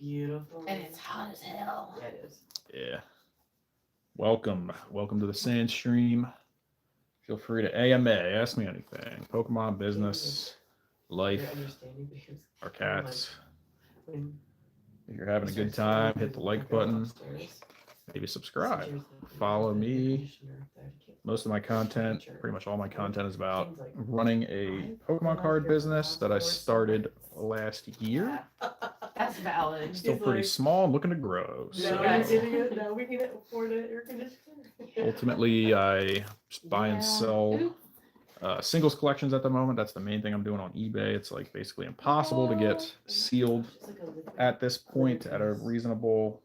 beautiful. And it's hot as hell. Yeah, it is. Yeah. Welcome to the Sand Stream. Feel free to AMA, ask me anything. Pokemon business, life, Your understanding because our cats. when If you're having a you good start time, scrolling hit the through like go button, upstairs, maybe subscribe. teachers that- Follow the air me. conditioner up there to keep- Most of my content, pretty much all my content is about Things like- running a Pokemon card business that I started last year. That's valid. Still He's pretty like, small and looking to grow. Now So we're getting it. Now we can afford an air conditioner. ultimately, I just buy and Yeah. sell Oops. singles collections at the moment. That's the main thing I'm doing on eBay. It's like basically impossible to get sealed Just like a liquid. at this point at a reasonable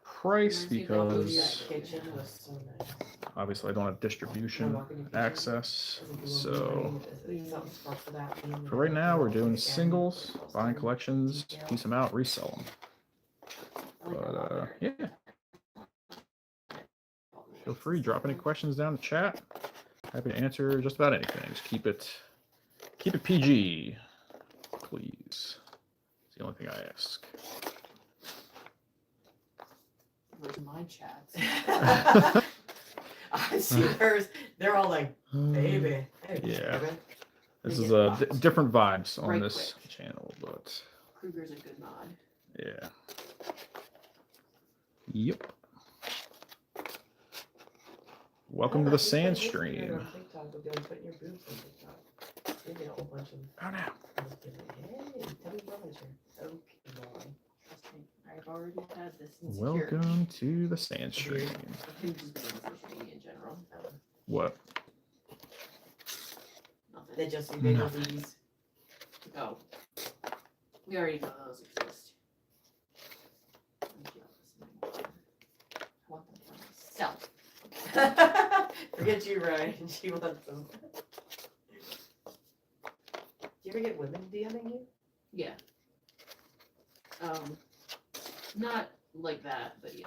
price Reminds me of the movie because That kitchen was so nice. obviously I don't have distribution access. So for right now, we're doing singles, buying collections, piece them out, resell them. But yeah, feel free, drop any questions down in the chat. Happy to answer just about anything. Just keep it PG, please. It's the only thing I ask. Where's my chats? I see hers. They're all like, baby. Hey, Yeah. baby. This They is get a fucked. different vibes on Right this quick. channel, but Kruger's a good mod. yeah. Yep. Welcome to the Sand Stream. On TikTok, we'll be like putting your boobs on TikTok. You get a whole bunch of. Oh no. Hey, tell me about it. Okay, boy. Trust me, I've already had this insecurity. Welcome to the Sand Stream. I think just being on social media in general. What? Nothing. They just see bigger Nothing. boobies. Oh. We already know those exist. I don't feel this anymore. I want them for myself. Forget you, Ryan. She wants them. Do you ever get women DMing you? Yeah. Not like that, but yeah.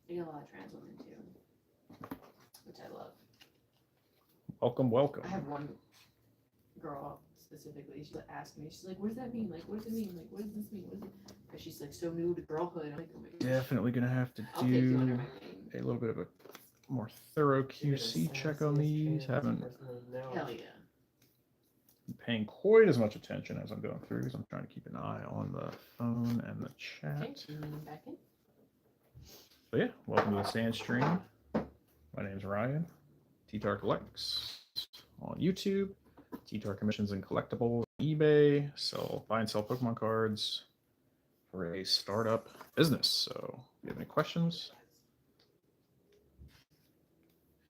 I get a lot of trans women too, which I love. Welcome. I have one girl specifically. She asked me. She's like, "What does that mean? Like, what does it mean? Like, what does this mean? What is it?" Because she's like so new to girlhood. I'm like, "Oh my gosh." Definitely gonna have to I'll take you under do my wing. a little bit of a more thorough You're the QC check on sassiest these. trans Haven't person I know. Hell yeah. been paying quite as much attention as I'm going through because I'm trying to keep an eye on the phone and the Okay, chat. and then back in. So yeah, welcome to the Sand Stream. My name's Ryan. T-Tar Collects on YouTube. T-Tar Commissions and Collectibles on eBay. Buy and sell Pokemon cards for a startup business. So if you have any questions,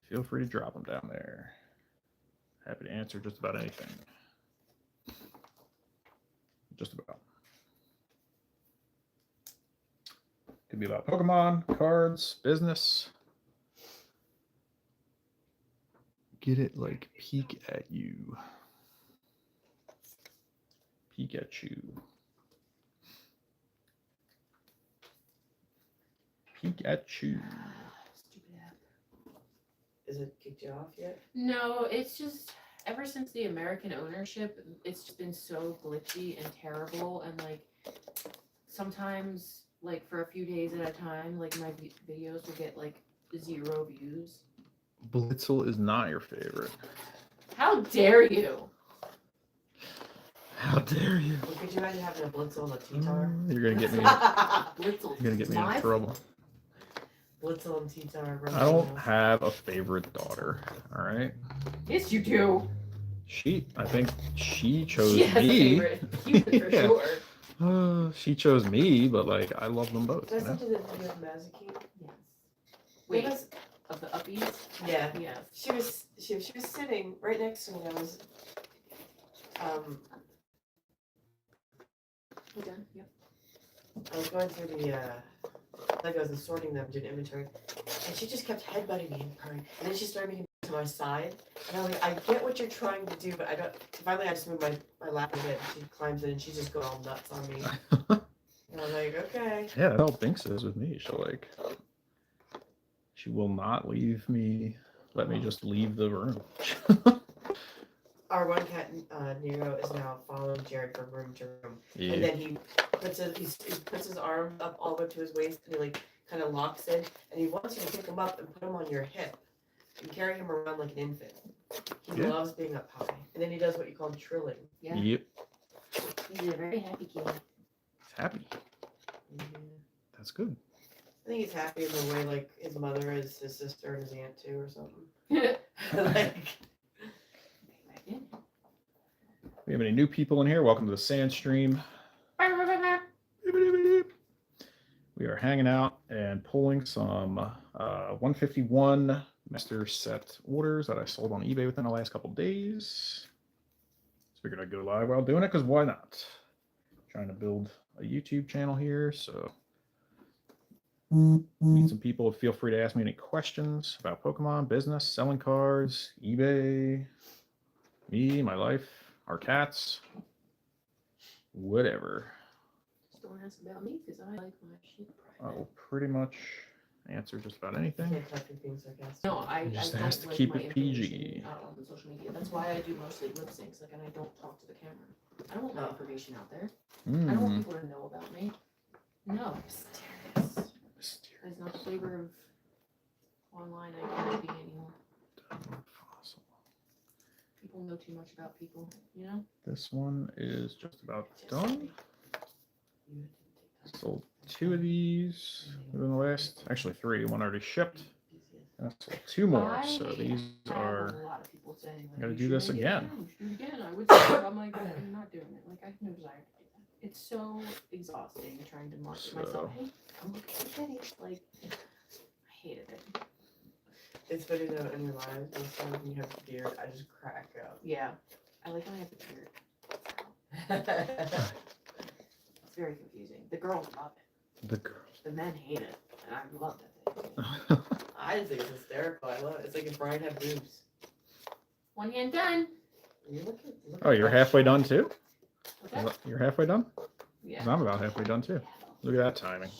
feel free to drop them down there. Happy to answer just about anything. Just about. Could be about Pokemon, cards, business. Get it like peek at you. Pikachu. Pikachu. Stupid app. Is it kicked you off yet? No, it's just ever since the American ownership, it's just been so glitchy and terrible. And like sometimes, like for a few days at a time, like my videos will get like 0 views. Blitzel is not your favorite. How dare you? How dare you? Well, could you imagine having a Blitzel and a T-Tar? You're gonna get me. Blitzel. You're gonna get me in My trouble. Blitzel and T-Tar. I don't have a favorite daughter. All right. Yes, you do. I think she chose She has a me. favorite. You for Yeah. sure. She chose me, but like I love them both. Did I You know? send you the video of Mazikeen? Yes. Wait, It was- of the uppies? Yeah. Yes. She was sitting right next to me. I was You done? Yep. I was going through the Legos and sorting them, doing inventory, and she just kept headbutting me and purring. And then she started making to my side, and I'm like, I get what you're trying to do, but I don't. Finally, I just moved my lap a bit. And she climbs in and she's just going all nuts on me. And I'm like, okay. Yeah, that's how Binks is with me. She'll like, she will not leave me. Let me just leave the room. Our one cat, Nero, is now following Jared from room to room, and Yeah. then he puts his arm up all the way to his waist, and he like kind of locks in, and he wants you to pick him up and put him on your hip and carry him around like an infant. He Yeah. loves being up high, and then he does what you call trilling. Yeah. Yep. He's a very happy kid. He's happy. That's good. I think he's happy in the way like his mother is his sister and his aunt too, or something. Like, We have any new people in here? Welcome to the Sand Stream. We are hanging out and pulling some 151 master set orders that I sold on eBay within the last couple days. Just figured I'd go live while doing it because why not? Trying to build a YouTube channel here, so meet some people. Feel free to ask me any questions about Pokemon, business, selling cards, eBay, me, my life, our cats, whatever. Just don't ask about me because I like my shit I private. will pretty much answer just about I anything. can't touch you being sarcastic. No, I Just don't has to like keep my it PG. information out on the social media. That's why I do mostly lip syncs, like, and I don't talk to the camera. I don't want my information out there. I don't want people to know about me. No, mysterious. That's not the flavor of online I can't be anymore. Fossil. People know too much about people, you know? This one is just about Just done. You Sold 2 of these within the last, actually 3. One already shipped. And I sold 2 more. So these I are. have a lot of people saying, like, Gotta "You do should this make it again." You should do it again. I would say, I'm like, I'm not doing it. Like, I have no desire to do that. It's so exhausting trying to market myself. Hey, come look at the kitties. Like, I hated it. It's funny though in your lives, most times when you have a beard, I just crack up. Yeah. I like when I have a beard. It's very confusing. The girls love it. The girls. The men hate it. And I love that. I just think it's hysterical. I love it. It's like if Brian had boobs. One hand done. You look at Oh, you're that halfway shit. done too? What's that? You're halfway done? 'Cause Yeah. I'm about halfway done too. Look at that timing.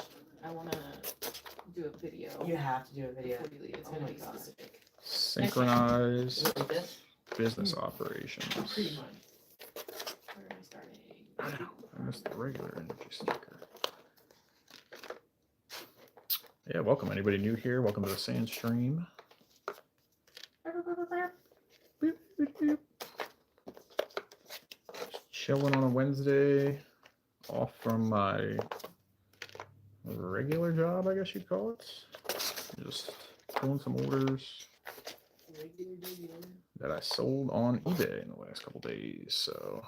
I want to do a video. You have to do a video. before you leave. It's Oh going my to be God. specific. Synchronized Look at this. business operations. Pretty much. Where am I starting? I know. I missed the regular energy sticker. Yeah, welcome. Anybody new here? Welcome to the Sand Stream. Boop, boop, boop. Chilling on a Wednesday, off from my regular job, I guess you'd call it. Just pulling some orders that I sold on eBay in the last couple days. So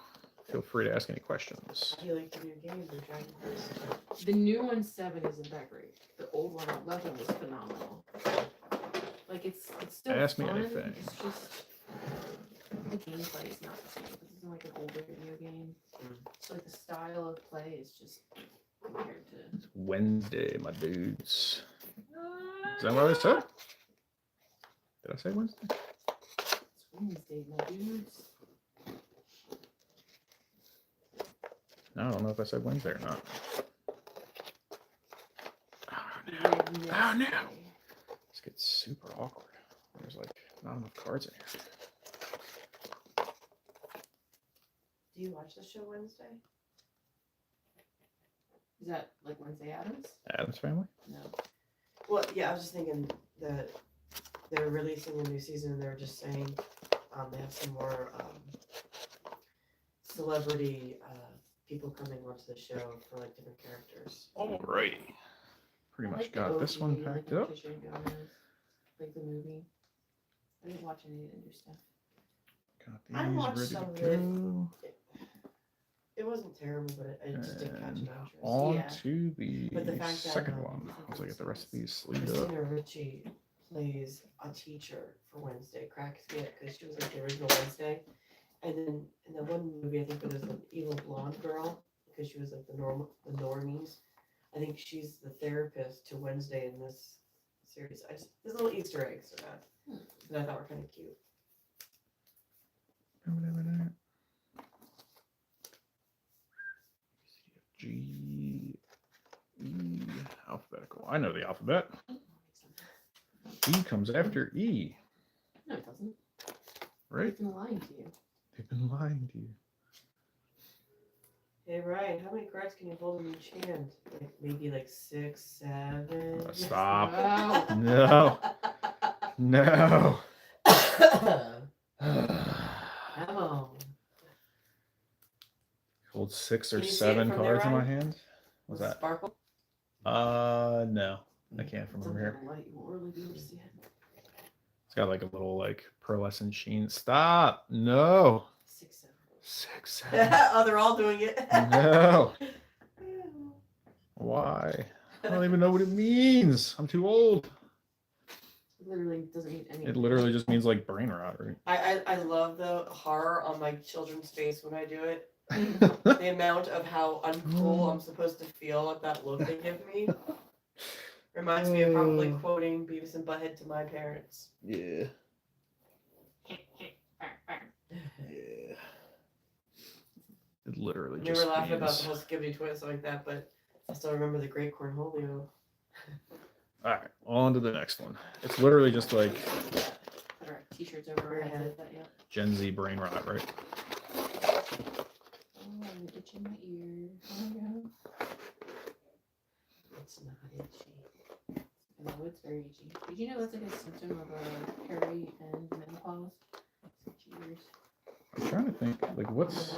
feel free to ask any questions. How do you like the new games or Dragon Quest? The new one 7 isn't that great. The old one 11 was phenomenal. Like it's still Ask me fun. anything. It's just the gameplay is not the same. This isn't like an older video game. So like the style of play is just compared to. It's Wednesday, my dudes. Is that what I said? Did I say Wednesday? It's Wednesday, my dudes. No, I don't know if I said Wednesday or not. Oh, no. Oh, no. This gets super awkward. There's like not enough cards in here. Do you watch the show Wednesday? Is that like Wednesday Addams? Adam's Family? No. Well, yeah, I was just thinking that they're releasing a new season and they're just saying they have some more celebrity people coming onto the show for like different characters. Alrighty. Pretty I much like the got this one OG, packed like up. Patricia Gomez, like the movie. I didn't watch any of the new stuff. Got I watched these some ready of to it. go. It wasn't terrible, but it just didn't catch my And interest. on Yeah. to the But the fact that, second one. Once I get the rest of these sleeved up. Christina Ricci plays a teacher for Wednesday. Cracks me up because she was like the original Wednesday. And then in the one movie, I think it was an evil blonde girl because she was like the normies. I think she's the therapist to Wednesday in this series. There's little Easter eggs to that that I thought were kind of cute. G, E, alphabetical. I know the alphabet. E comes after E, No, it doesn't. right? They've been lying to you. They've been lying to you. Hey Ryan, how many cards can you hold in each hand? Like maybe like 6, 7. Stop. Wow. No. Come on. Hold 6 or Can you see it 7 from there, cards in my Ryan? hand. What's that? Sparkle? No. I can't from It's over under here. the light. You won't really be able to see it. It's got like a little like pearlescent sheen. Stop. No. 6, 7. 6, 7. Oh, they're all doing it. No. Why? I don't even know what it means. I'm too old. It literally doesn't mean anything. It literally just means like brain rot, right? I love the horror on my children's face when I do it. The amount of how uncool I'm supposed to feel at that look they give me reminds me of probably quoting Beavis and Butthead to my parents. Yeah. Yeah. It literally We just were laughing about means... the whole skibbity twist like that, but I still remember the Great Cornholio. Alright, on to the next one. It's literally just like Put our t-shirts over our heads like that, yeah. Gen Z brain rot, right? Oh, I'm itching my ear. Oh my god. It's not itchy. I know it's very itchy. Did you know that's like a symptom of a peri and menopause? Itchy ears. I'm trying to think, like, what's...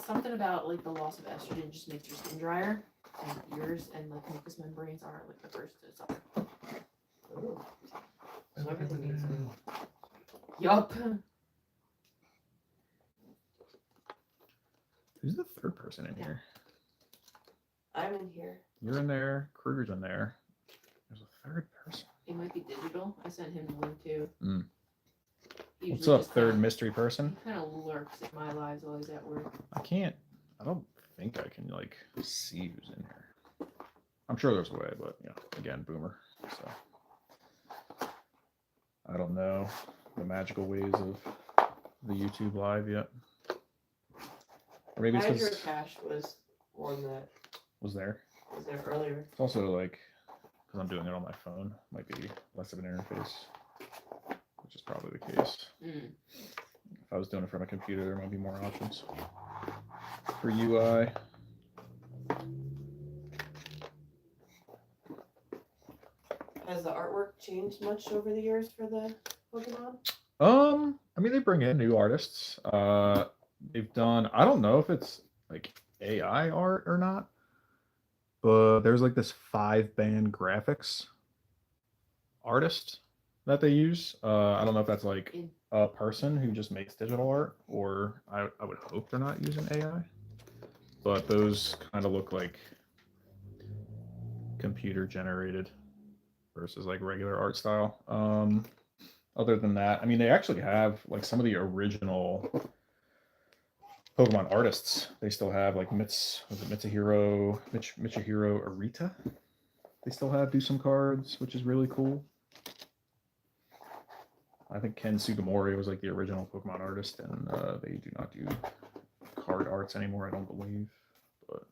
Something about like the loss of estrogen just makes your skin drier, and ears and like mucous membranes are like the first to suffer. Ooh. So everything needs to. Yup. Who's the third person in here? I'm in here. You're in there. Kruger's in there. There's a third person. It might be digital. I sent him the link too. Mm. He What's usually up, just third kinda- mystery person? He kind of lurks in my lives while he's at work. I don't think I can, like, see who's in here. I'm sure there's a way, but, you know, again, boomer. So, I don't know the magical ways of the YouTube live yet. Or maybe it's Hydro because Cash was one that was there. was there earlier. It's also like, because I'm doing it on my phone, might be less of an interface, which is probably the case. Mm. If I was doing it from a computer, there might be more options for UI. Has the artwork changed much over the years for the Pokemon? I mean, they bring in new artists. They've done, I don't know if it's like AI art or not, but there's like this 5-band graphics artist that they use. I don't know if that's like a person who just makes digital art, or I would hope they're not using AI, but those kind of look like computer generated versus like regular art style. Other than that, I mean, they actually have like some of the original Pokemon artists. They still have like Mitsuhiro Arita. They still have do some cards, which is really cool. I think Ken Sugimori was like the original Pokemon artist, and they do not do card arts anymore, I don't believe. But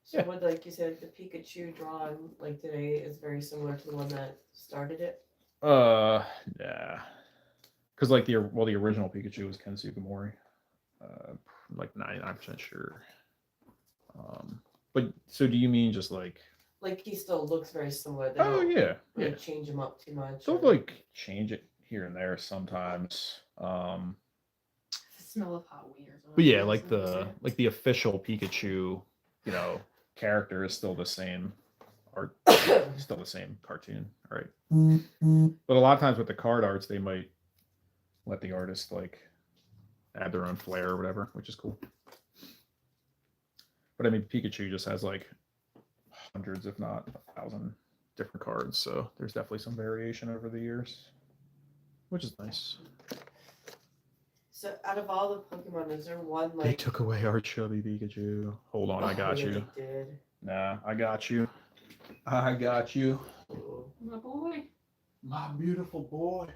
So yeah. would, like you said, the Pikachu drawn like today is very similar to the one that started it? yeah, because like the original Pikachu was Ken Sugimori, like 99% sure. But so do you mean just like? Like he still looks very similar. They Oh don't yeah, really yeah. change him up too much. They'll or- like change it here and there sometimes. The smell of hot wieners. But yeah, like the official Pikachu, you know, character is still the same art, still the same cartoon, right? But a lot of times with the card arts, they might let the artist like add their own flair or whatever, which is cool. But I mean, Pikachu just has like hundreds, if not 1,000 different cards, so there's definitely some variation over the years, which is nice. So out of all the Pokemon, is there one like They took away our chubby Pikachu. Hold on, I got yeah, you. They did. Nah, I got you. I got you. My boy. My beautiful boy.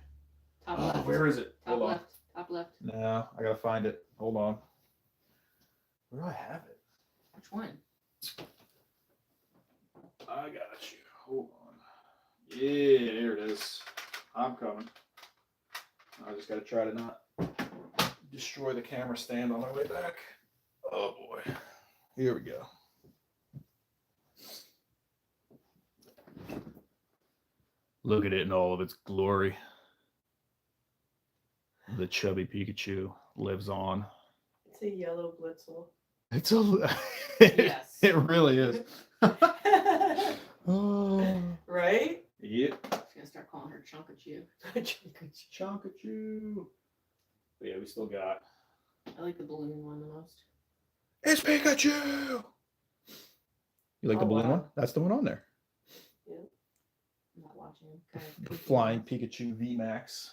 Top Oh, left. where is it? Top Hold on. left. Top left. Nah, I gotta find it. Hold on. Where do I have it? Which one? I got you. Hold on. Yeah, there it is. I'm coming. I just gotta try to not destroy the camera stand on my way back. Oh boy. Here we go. Look at it in all of its glory. The chubby Pikachu lives on. It's a yellow Blitzel. It's a. Yes. It really is. Oh. Right? Yep. I was gonna start calling her Chunkachu. Chonkachu. But yeah, we still got. I like the balloon one the most. It's Pikachu. You like the Oh, balloon wow. one? That's the one on there. I'm not watching. Kind The of Flying Pikachu VMAX.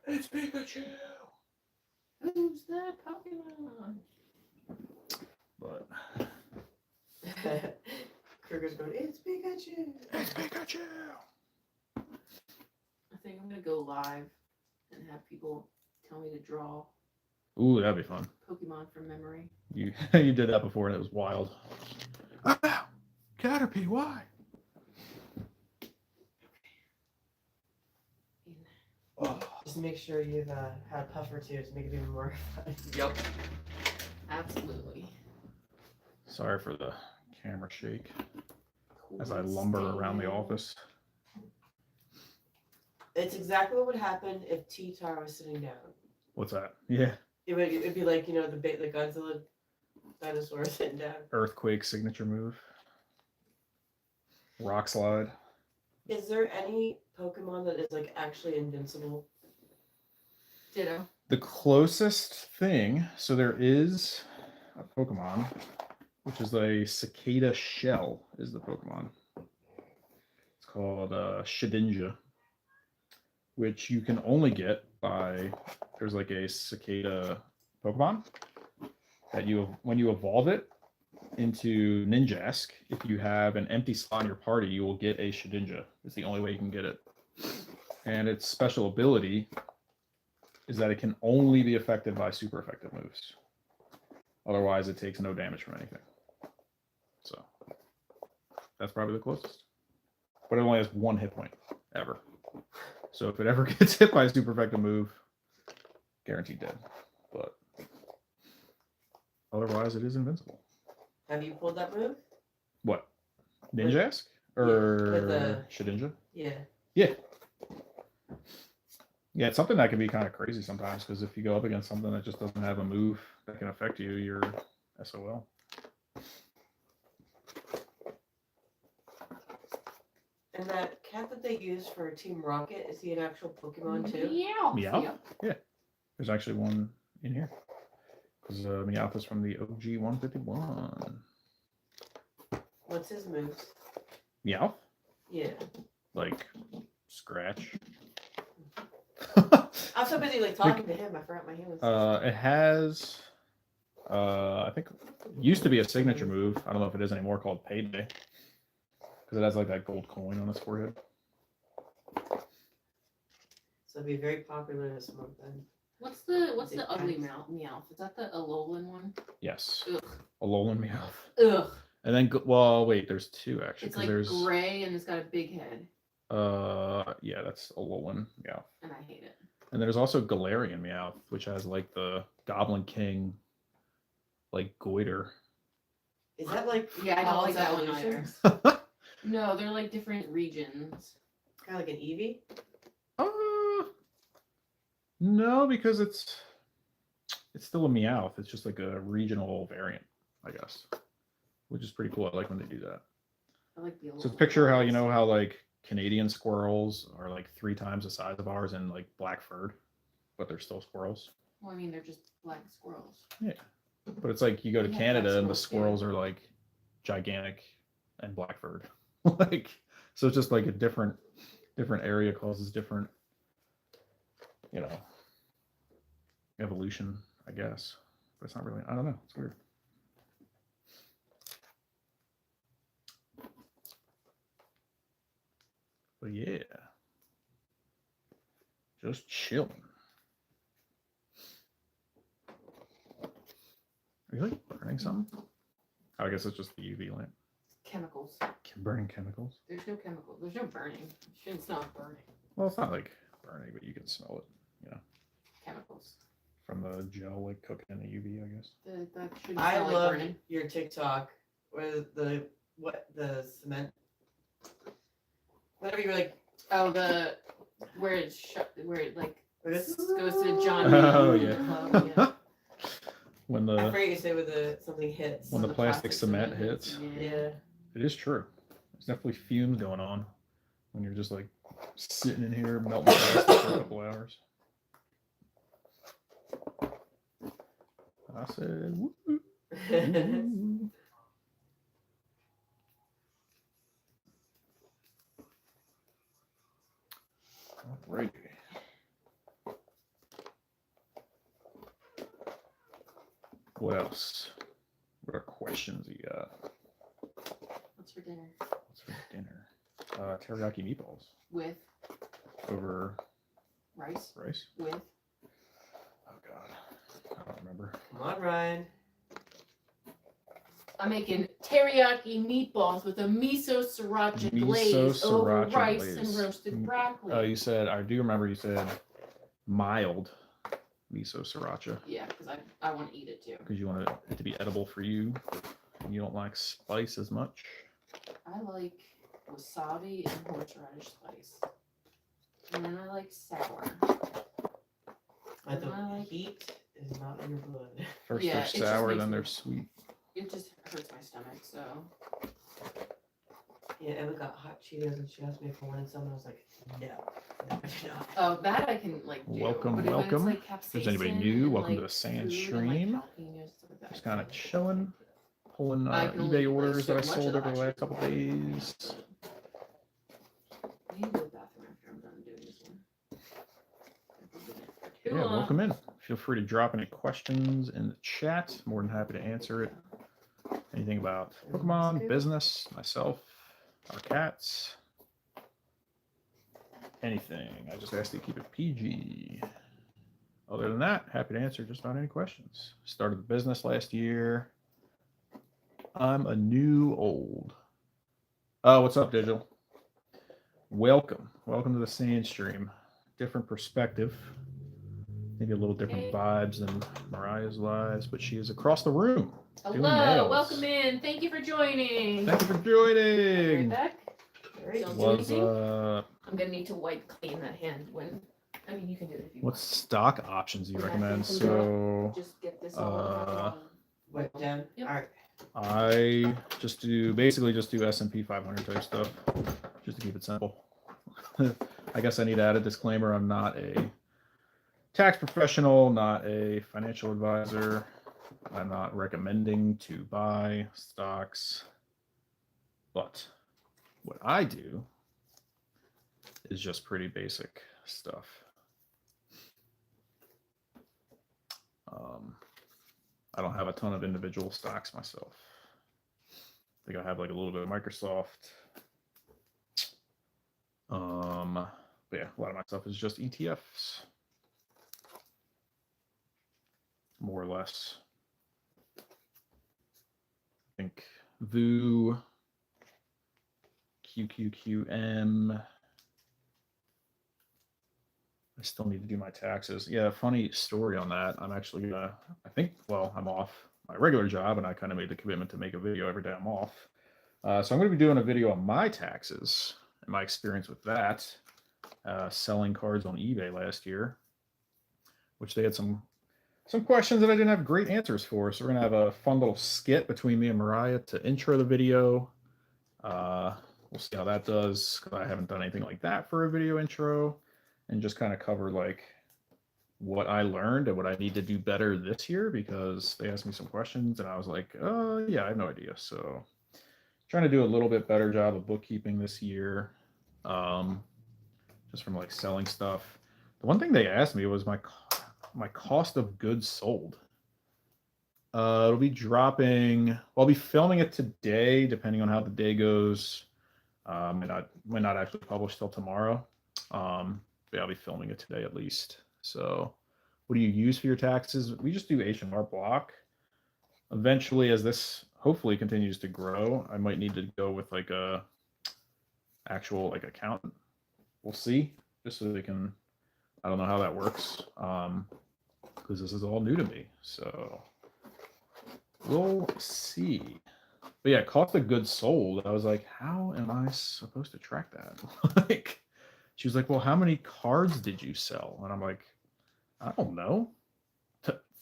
It's Pikachu. Who's that Pokemon? But Kruger's going, it's Pikachu. it's Pikachu. I think I'm gonna go live and have people tell me to draw Ooh, that'd be fun. Pokemon from memory. You you did that before and it was wild. Ah, Caterpie, why? Oh. Just make sure you've had a puff or two to make it even more fun. Yep. Absolutely. Sorry for the camera shake as I Cool lumber around the stand. office. It's exactly what would happen if T-Tar was sitting down. What's that? Yeah. It'd be like, you know, the Godzilla dinosaur sitting down. Earthquake signature move. Rock slide. Is there any Pokemon that is like actually invincible? Ditto. The closest thing, so there is a Pokemon, which is a cicada shell, is the Pokemon. It's called Shedinja, which you can only get by, there's like a cicada Pokemon that when you evolve it into Ninjask, if you have an empty slot in your party, you will get a Shedinja. It's the only way you can get it. And its special ability is that it can only be affected by super effective moves. Otherwise, it takes no damage from anything. So that's probably the closest. But it only has one hit point ever. So if it ever gets hit by a super effective move, guaranteed dead. But otherwise, it is invincible. Have you pulled that move? What? Ninjask? Or with the- Shedinja? Yeah. Yeah. Yeah, it's something that can be kind of crazy sometimes, because if you go up against something that just doesn't have a move that can affect you, you're SOL. And that cat that they use for Team Rocket, is he an actual Pokemon too? Meow. Meow? Yeah. There's actually one in here. Because Meowth is from the OG 151. What's his moves? Meowth? Yeah. Like, scratch. I'm so busy like talking to him, I forgot my hand was. It has, I think, used to be a signature move. I don't know if it is anymore, called Payday. Because it has like that gold coin on its forehead. So it'd be very popular this month then. What's the Big ugly cats. Meowth? Is that the Alolan one? Yes. Ugh. Alolan Meowth. Ugh. And then, well, wait, there's two actually. It's 'Cause like there's, gray and it's got a big head, yeah, that's Alolan Meowth. and I hate it. And there's also Galarian Meowth, which has like the Goblin King, like goiter. Is that like Yeah, I don't all like that one evolutions? No, they're like different regions. Kind of like an Eevee? No, because it's still a Meowth. It's just like a regional variant, I guess, which is pretty cool. I like when they do that. I like the So Alolan picture how, ones. you know how like Canadian squirrels are like 3 times the size of ours and like black furred, but they're still squirrels. Well, I mean, they're just black squirrels. But it's like you go to We have Canada black and the squirrels, squirrels are like gigantic and black furred. Like, so it's just like a different area causes different, you know, evolution, I guess. But it's not really, I don't know. It's weird. But yeah, just chilling. Are you like burning something? I guess it's just the UV lamp. Chemicals. Burning chemicals. There's no chemical. There's no burning. It's not burning. Well, it's not like burning, but you can smell it. You know, Chemicals. from the gel like cooking in the UV, I guess. That shouldn't I smell like love burning. your TikTok where the cement, whatever you're like. Oh, where it like This goes to John. Oh, Wayne yeah. Club, yeah. When I the forget you say with something hits. when the plastic cement hits. hits. Yeah. It is true. There's definitely fumes going on when you're just like sitting in here melting plastic for a couple hours. I said, woo, woo. Alrighty. What else? What are questions you got? What's for dinner? What's for dinner? Teriyaki meatballs With over rice. rice. With Oh God, I don't remember. Come on, Ryan. I'm making teriyaki meatballs with a miso sriracha Miso glaze over sriracha rice glaze. and roasted broccoli. Oh, you said, I do remember you said mild miso sriracha Yeah, because I want to eat it too. because you want it to be edible for you and you don't like spice as much. I like wasabi and horseradish spice. And then I like sour. The I like- heat is not in your blood. First Yeah, they're it just sour, makes then me- they're sweet. It just hurts my stomach, so. Yeah, Emma got hot Cheetos and she asked me if I wanted some. And I was like, no, I do not. Oh, that I can like do. Welcome, but when it's, welcome. like, If there's anybody capsaicin new, and, welcome to like, the Sand food and, Stream. like, jalapenos, stuff like that, Just I kind of can't do. chilling, pulling I can only eBay eat, like, orders so that I much sold of over the that last couple days. I need to go to the bathroom after I'm done doing this one. I've been in it for too Yeah, long. welcome in. Feel free to drop any questions in the chat. More than happy to answer it. Anything about Pokemon, good. business, myself, our cats, anything. I just asked you to keep it PG. Other than that, happy to answer just about any questions. Started the business last year. I'm a new old. Oh, what's up, Digital? Welcome. Welcome to the Sand Stream. Different perspective. Maybe a little different vibes than Mariah's lives, but she is across the room. doing Hello, nails. welcome in. Thank you for joining. Thank you for Right joining. back. Very Don't do Was anything. I'm gonna need to wipe clean that hand when. I mean, you can do it if you what stock options do you Yeah, recommend? from So just get this all out. wet down. Yep. All right. I just do basically just do S&P 500 type stuff, just to keep it simple. I guess I need to add a disclaimer. I'm not a tax professional, not a financial advisor. I'm not recommending to buy stocks, but what I do is just pretty basic stuff. I don't have a ton of individual stocks myself. I think I have like a little bit of Microsoft. But yeah, a lot of my stuff is just ETFs, more or less. I think VU, QQQM. I still need to do my taxes. Yeah, funny story on that. I'm actually gonna, I'm off my regular job and I kind of made the commitment to make a video every day I'm off. So I'm gonna be doing a video on my taxes and my experience with that, selling cards on eBay last year, which they had some questions that I didn't have great answers for. So we're gonna have a fun little skit between me and Mariah to intro the video. We'll see how that does, because I haven't done anything like that for a video intro. And just kind of cover like what I learned and what I need to do better this year, because they asked me some questions and I was like, yeah, I have no idea. So trying to do a little bit better job of bookkeeping this year, just from like selling stuff. The one thing they asked me was my cost of goods sold. It'll be dropping. Well, I'll be filming it today, depending on how the day goes. Might not actually publish till tomorrow. But yeah, I'll be filming it today at least. So, what do you use for your taxes? We just do H&R Block. Eventually, as this hopefully continues to grow, I might need to go with like a actual like accountant. We'll see, just so they can. I don't know how that works, because this is all new to me. So we'll see. But yeah, cost of goods sold. I was like, how am I supposed to track that? Like, she was like, well, how many cards did you sell? And I'm like, I don't know,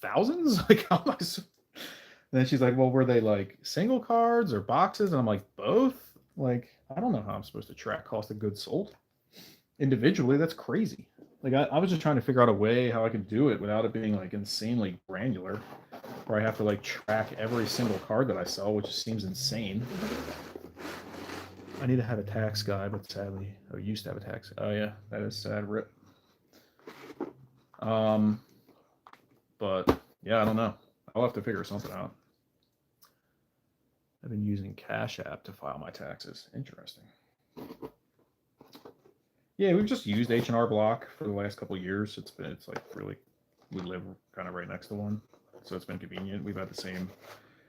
thousands. Like, how am I? And then she's like, well, were they like single cards or boxes? And I'm like, both. Like, I don't know how I'm supposed to track cost of goods sold individually. That's crazy. Like, I was just trying to figure out a way how I could do it without it being like insanely granular, where I have to like track every single card that I sell, which just seems insane. I need to have a tax guy, but sadly, I used to have a tax. Oh yeah, that is sad. Rip. But yeah, I don't know. I'll have to figure something out. I've been using Cash App to file my taxes. Interesting. Yeah, we've just used H&R Block for the last couple of years. It's like really, we live kind of right next to one, so it's been convenient. We've had the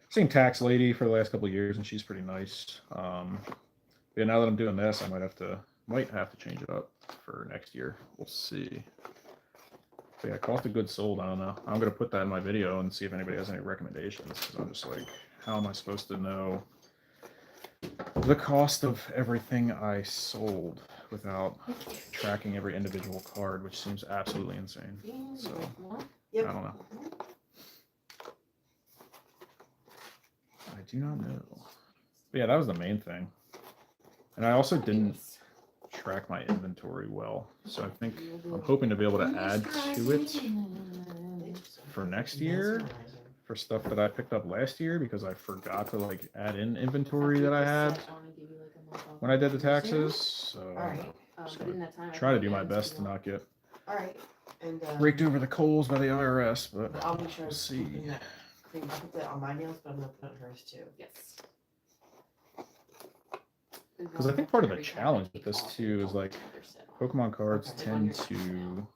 same tax lady for the last couple of years, and she's pretty nice. Yeah, now that I'm doing this, I might have to change it up for next year. We'll see. But yeah, cost of goods sold. I don't know. I'm gonna put that in my video and see if anybody has any recommendations, because I'm just like, how am I supposed to know the cost of everything I sold without tracking every individual card, which seems absolutely insane. So Yep. I don't know. I do not know. But yeah, that was the main thing. And I also didn't track my inventory well, so I think I'm hoping to be able to add to it for next year for stuff that I picked up last year, because I forgot to like add in inventory that I had when I did the taxes. So just gonna try to do my best to not get All right. And raked over the coals by the IRS, but I'll make sure we'll see. I put that on my nails, but I'm gonna put it on hers too. Yes. Because I think part of the challenge with this too is like Pokemon cards tend to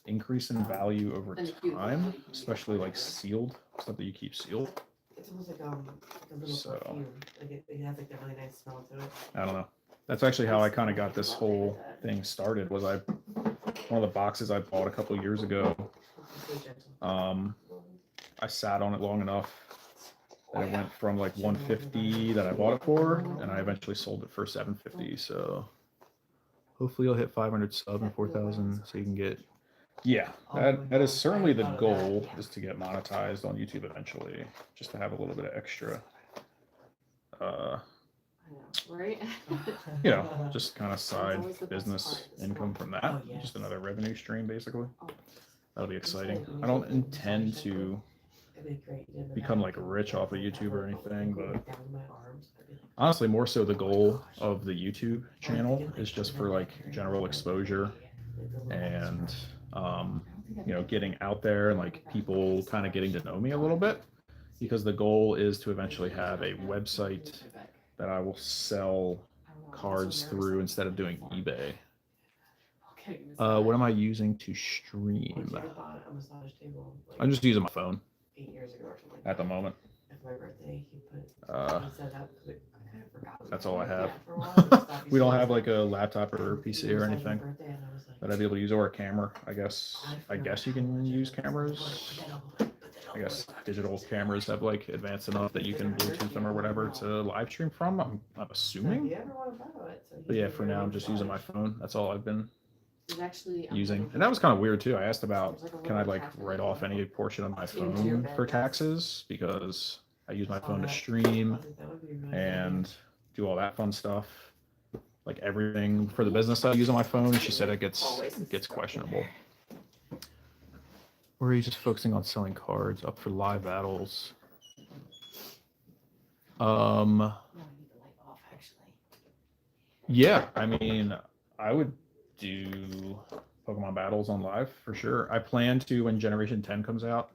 increase in value over time, especially like sealed stuff that you keep sealed. It's almost like a little So perfume. Like it has like a really nice smell to it. I don't know. That's actually how I kind of got this whole thing started. Was one of the boxes I bought a couple years ago. I sat on it long enough that it went from like 150 that I bought it for, and I eventually sold it for 750. So hopefully you'll hit 500 sub and 4,000, so you can get. Yeah, that is certainly the goal, is to get monetized on YouTube eventually, just to have a little bit of extra. Right? You know, just kind of side business income from that. Just another revenue stream, basically. That'll be exciting. I don't intend to become like rich off of YouTube or anything, but honestly, more so the goal of the YouTube channel is just for like general exposure and you know, getting out there and like people kind of getting to know me a little bit, because the goal is to eventually have a website that I will sell cards through instead of doing eBay. What am I using to stream? I'm just using my phone 8 years ago or something. at the moment. At my birthday, he set up. I kind of forgot. That's all I have. We don't have like a laptop or PC or anything that I'd be able to use, or a camera. I guess you can use cameras. I guess digital cameras have like advanced enough that you can Bluetooth them or whatever to live stream from. I'm assuming. But yeah, for now I'm just using my phone. That's all I've been using. And that was kind of weird too. I asked about, can I like write off any portion of my phone for taxes, because I use my phone to stream and do all that fun stuff. Like everything for the business I use on my phone. She said it gets questionable. Or are you just focusing on selling cards up for live battles? Yeah, I mean, I would do Pokemon battles on live for sure. I plan to when Generation 10 comes out.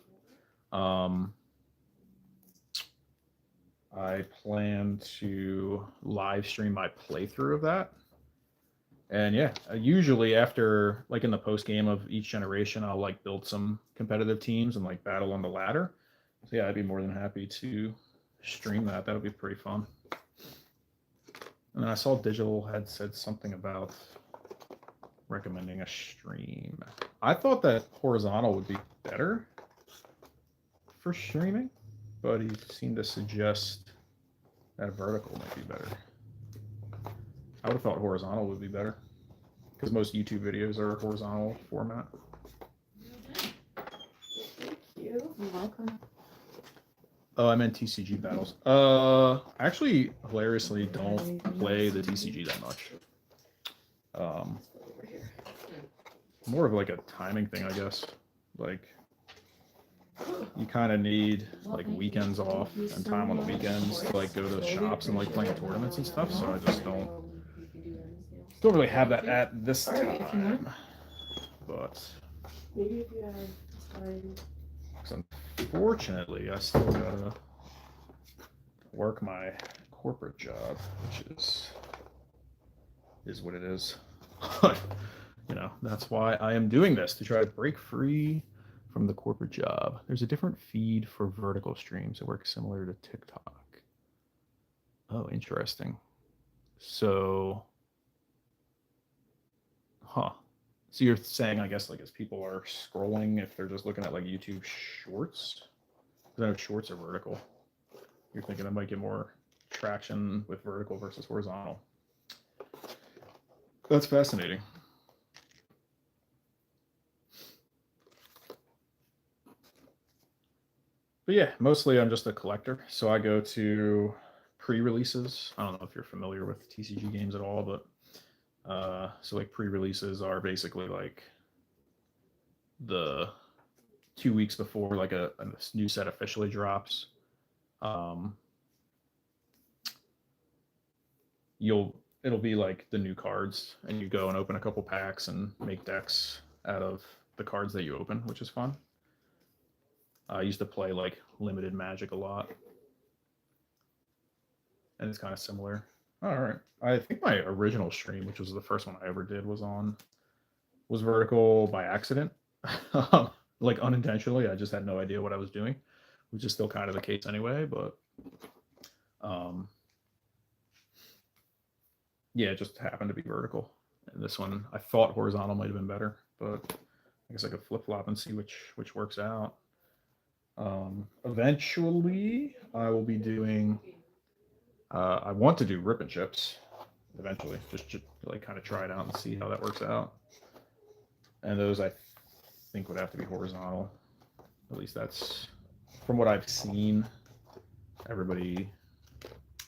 I plan to live stream my playthrough of that. And yeah, usually after, like in the post game of each generation, I'll like build some competitive teams and like battle on the ladder. So yeah, I'd be more than happy to stream that. That would be pretty fun. And then I saw Digital had said something about recommending a stream. I thought that horizontal would be better for streaming, but he seemed to suggest that vertical might be better. I would have thought horizontal would be better because most YouTube videos are horizontal format. Thank you. You're welcome. Oh, I meant TCG battles. I actually hilariously don't play the TCG that much. Over here. More of like a timing thing, I guess. Like you kind of need like weekends off and time on the weekends to like go to the shops and like playing tournaments and stuff. So I just don't really have that at this time. But Maybe if you have time. 'cause unfortunately, I still gotta work my corporate job, which is what it is. You know, that's why I am doing this, to try to break free from the corporate job. There's a different feed for vertical streams. It works similar to TikTok. Oh, interesting. So, so you're saying, I guess, like as people are scrolling, if they're just looking at like YouTube Shorts, because I know Shorts are vertical. You're thinking it might get more traction with vertical versus horizontal. That's fascinating. But yeah, mostly I'm just a collector. So I go to pre-releases. I don't know if you're familiar with TCG games at all, but so like pre-releases are basically like the 2 weeks before like a new set officially drops. It'll be like the new cards, and you go and open a couple packs and make decks out of the cards that you open, which is fun. I used to play like limited Magic a lot, and it's kind of similar. All right, I think my original stream, which was the first one I ever did, was vertical by accident, like unintentionally. I just had no idea what I was doing, which is still kind of the case anyway. But yeah, it just happened to be vertical. And this one, I thought horizontal might have been better, but I guess I could flip flop and see which works out. Eventually, I will be doing. I want to do rip and chips. Eventually, just like kind of try it out and see how that works out. And those I think would have to be horizontal. At least that's from what I've seen. Everybody,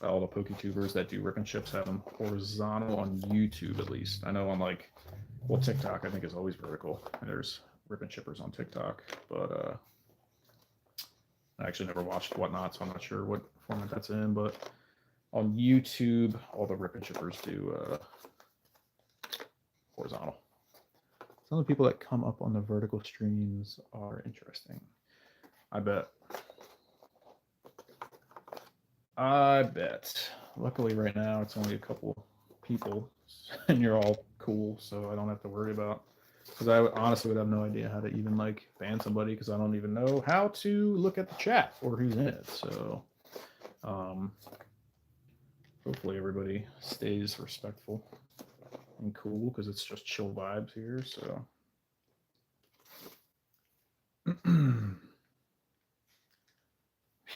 all the PokeTubers that do rip and chips have them horizontal on YouTube, at least. I know on like, well, TikTok I think is always vertical. And there's rip and chippers on TikTok, but I actually never watched Whatnot, so I'm not sure what format that's in. But on YouTube, all the rip and chippers do horizontal. Some of the people that come up on the vertical streams are interesting. I bet. Luckily, right now, it's only a couple people, and you're all cool, so I don't have to worry about. Because I honestly would have no idea how to even like ban somebody, because I don't even know how to look at the chat or who's in it. So, hopefully everybody stays respectful and cool, because it's just chill vibes here. So.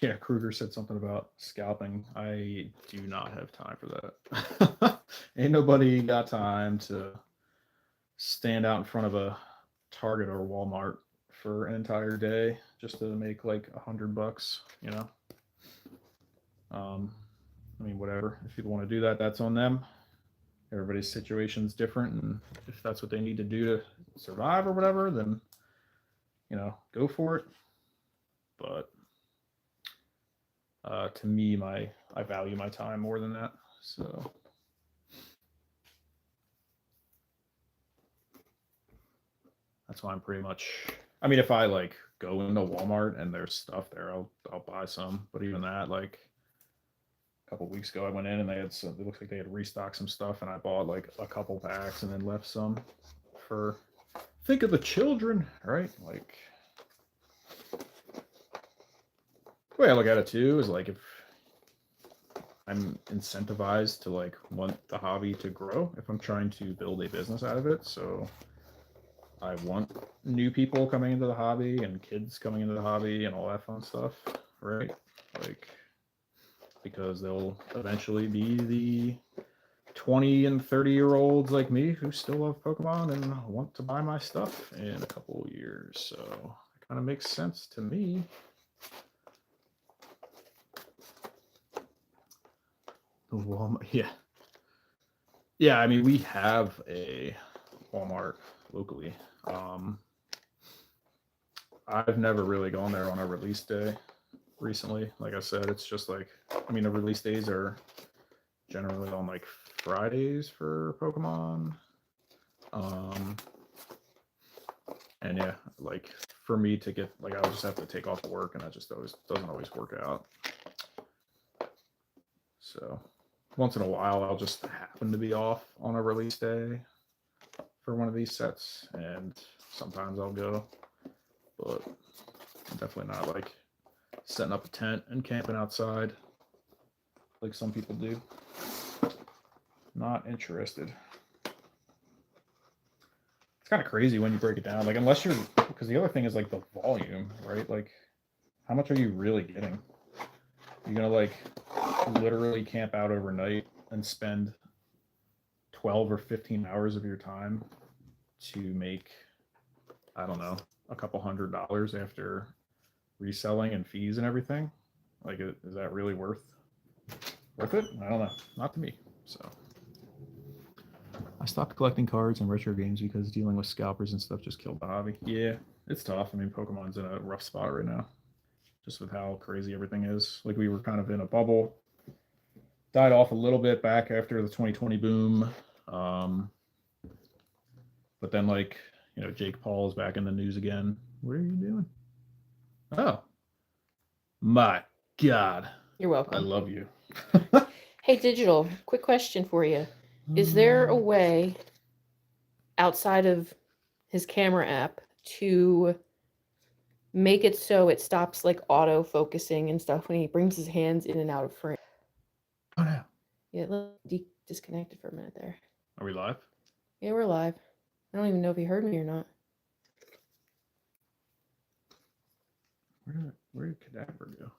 Yeah, Kruger said something about scalping. I do not have time for that. Ain't nobody got time to stand out in front of a Target or Walmart for an entire day just to make like $100, you know? I mean, whatever. If people want to do that, that's on them. Everybody's situation's different, and if that's what they need to do to survive or whatever, then, you know, go for it. But to me, I value my time more than that. So that's why I'm pretty much. I mean, if I like go into Walmart and there's stuff there, I'll buy some. But even that, like, couple weeks ago. I went in and they had some. It looks like they had restocked some stuff, and I bought like a couple packs and then left some for. Think of the children, right? Like the way I look at it too is like if I'm incentivized to like want the hobby to grow, if I'm trying to build a business out of it, so I want new people coming into the hobby and kids coming into the hobby and all that fun stuff, right? Like, because they'll eventually be the 20 and 30-year-olds like me who still love Pokemon and want to buy my stuff in a couple of years. So it kind of makes sense to me. The Walmart, yeah. Yeah, I mean, we have a Walmart locally. I've never really gone there on a release day recently. Like I said, it's just like, I mean, the release days are generally on like Fridays for Pokemon. And yeah, like for me to get, like, I'll just have to take off work, and that just always doesn't always work out. So once in a while, I'll just happen to be off on a release day for one of these sets, and sometimes I'll go, but I'm definitely not like setting up a tent and camping outside like some people do. Not interested. It's kind of crazy when you break it down, like, unless you're, because the other thing is like the volume, right? Like, how much are you really getting? You're gonna like literally camp out overnight and spend 12 or 15 hours of your time to make, I don't know, a couple $100 after reselling and fees and everything. Like, is that really worth it? I don't know. Not to me. So I stopped collecting cards and retro games because dealing with scalpers and stuff just killed the hobby. Yeah, it's tough. I mean, Pokemon's in a rough spot right now, just with how crazy everything is. Like, we were kind of in a bubble. Died off a little bit back after the 2020 boom. But then, like, you know, Jake Paul's back in the news again. What are you doing? Oh, my God. You're welcome. I love you. Hey, Digital, quick question for you. Is there a way outside of his camera app to make it so it stops like auto focusing and stuff when he brings his hands in and out of frame? Oh, no. Yeah, disconnected for a minute there. Are we live? Yeah, we're live. I don't even know if he heard me or not. Where did Cadaver go?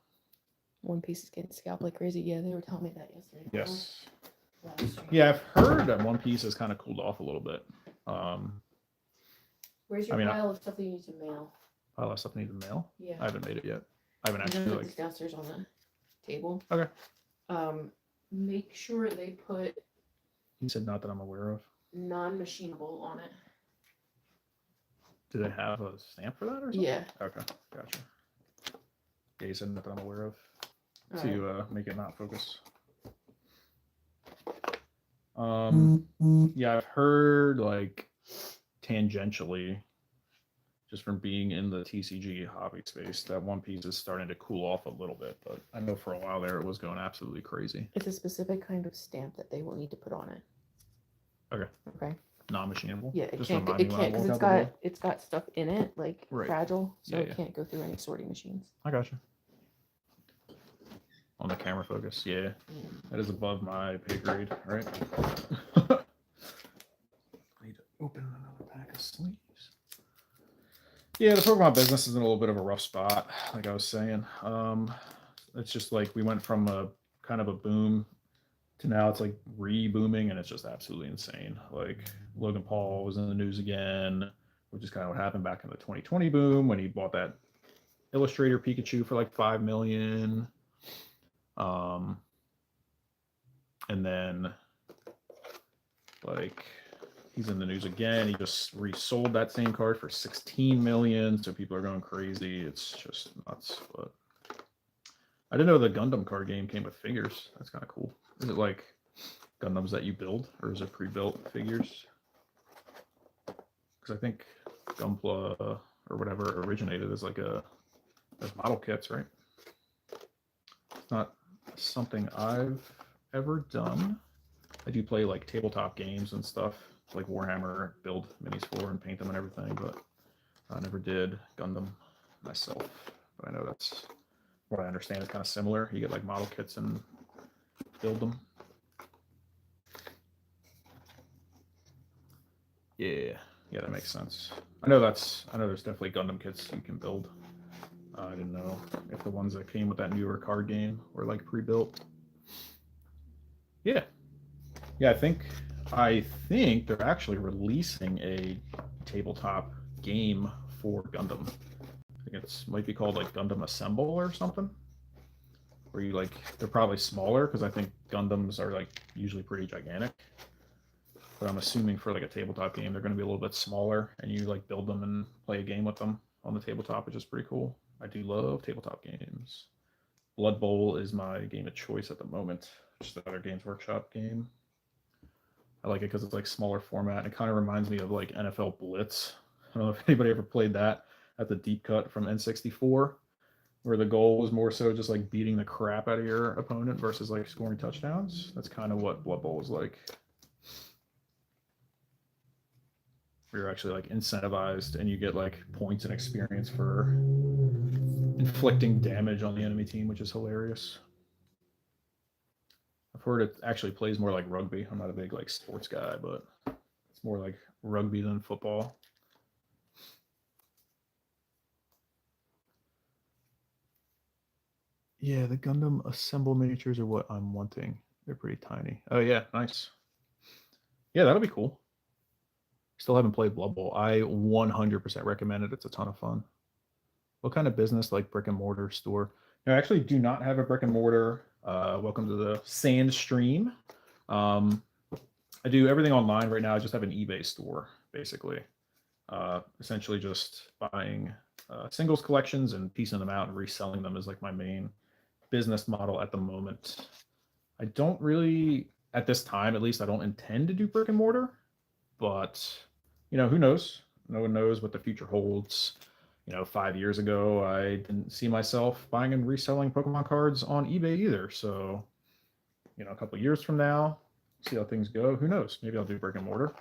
One Piece is getting scalped like crazy. Yeah, they were telling me that yesterday. Yes. Last stream. Yeah, I've heard that One Piece has kind of cooled off a little bit. Where's your I mean, pile of stuff that you need to mail? Pile of stuff I need to mail. Yeah. I haven't made it yet. I haven't It's actually like. downstairs on the table. Okay. Make sure they put He said not that I'm aware of. non-machinable on it. Do they have a stamp for that or something? Yeah. Okay, gotcha. Yeah, he said not that I'm aware of. All To make it not focus. Yeah, I've heard like tangentially, just from being in the TCG hobby space, that One Piece is starting to cool off a little bit. But I know for a while there it was going absolutely crazy. It's a specific kind of stamp that they will need to put on it. Okay. Okay. Non-machinable. Yeah, it Just can't. remind It me when I can't because walk out the door. it's got stuff in it like Right. fragile, so Yeah, it yeah. can't go through any sorting machines. I gotcha. On the camera focus, yeah. That is above my pay grade, right? I need to open another pack of sleeves. Yeah, the Pokemon business is in a little bit of a rough spot, like I was saying. It's just like we went from a kind of a boom to now it's like re-booming, and it's just absolutely insane. Like Logan Paul was in the news again, which is kind of what happened back in the 2020 boom when he bought that Illustrator Pikachu for like $5 million. And then like he's in the news again. He just resold that same card for 16 million. So people are going crazy. It's just nuts. But I didn't know the Gundam card game came with figures. That's kind of cool. Is it like Gundams that you build, or is it pre-built figures? Because I think Gunpla or whatever originated as like as model kits, right? It's not something I've ever done. I do play like tabletop games and stuff, like Warhammer, build minis for and paint them and everything, but I never did Gundam myself. But I know that's what I understand is kind of similar. You get like model kits and build them. Yeah, that makes sense. I know there's definitely Gundam kits you can build. I didn't know if the ones that came with that newer card game were like pre-built. Yeah, I think they're actually releasing a tabletop game for Gundam. I think it might be called like Gundam Assemble or something. Where you like, they're probably smaller because I think Gundams are like usually pretty gigantic. But I'm assuming for like a tabletop game, they're going to be a little bit smaller, and you like build them and play a game with them on the tabletop, which is pretty cool. I do love tabletop games. Blood Bowl is my game of choice at the moment. Just another Games Workshop game. I like it because it's like smaller format. It kind of reminds me of like NFL Blitz. I don't know if anybody ever played that at the deep cut from N64, where the goal was more so just like beating the crap out of your opponent versus like scoring touchdowns. That's kind of what Blood Bowl was like. You're actually like incentivized and you get like points and experience for inflicting damage on the enemy team, which is hilarious. I've heard it actually plays more like rugby. I'm not a big like sports guy, but it's more like rugby than football. Yeah, the Gundam Assemble miniatures are what I'm wanting. They're pretty tiny. Oh yeah, nice. Yeah, that'll be cool. Still haven't played Blood Bowl. I 100% recommend it. It's a ton of fun. What kind of business, like brick and mortar store? No, I actually do not have a brick and mortar. Welcome to the Sand Stream. I do everything online right now. I just have an eBay store, basically. Essentially just buying singles collections and piecing them out and reselling them is like my main business model at the moment. I don't really, at this time at least, I don't intend to do brick and mortar, but who knows? No one knows what the future holds. 5 years ago, I didn't see myself buying and reselling Pokemon cards on eBay either. So, a couple of years from now, see how things go. Who knows? Maybe I'll do brick and mortar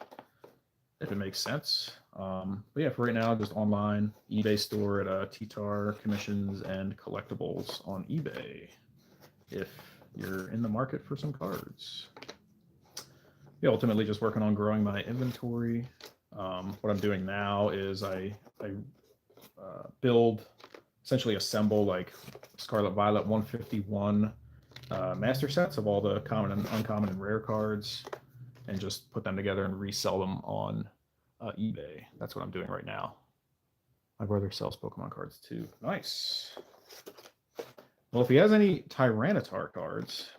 if it makes sense. But yeah, for right now, just online eBay store at TTAR commissions and collectibles on eBay. If you're in the market for some cards. Yeah, ultimately just working on growing my inventory. What I'm doing now is I build, essentially assemble like Scarlet Violet 151 master sets of all the common and uncommon and rare cards, and just put them together and resell them on eBay. That's what I'm doing right now. My brother sells Pokemon cards too. Nice. Well, if he has any Tyranitar cards,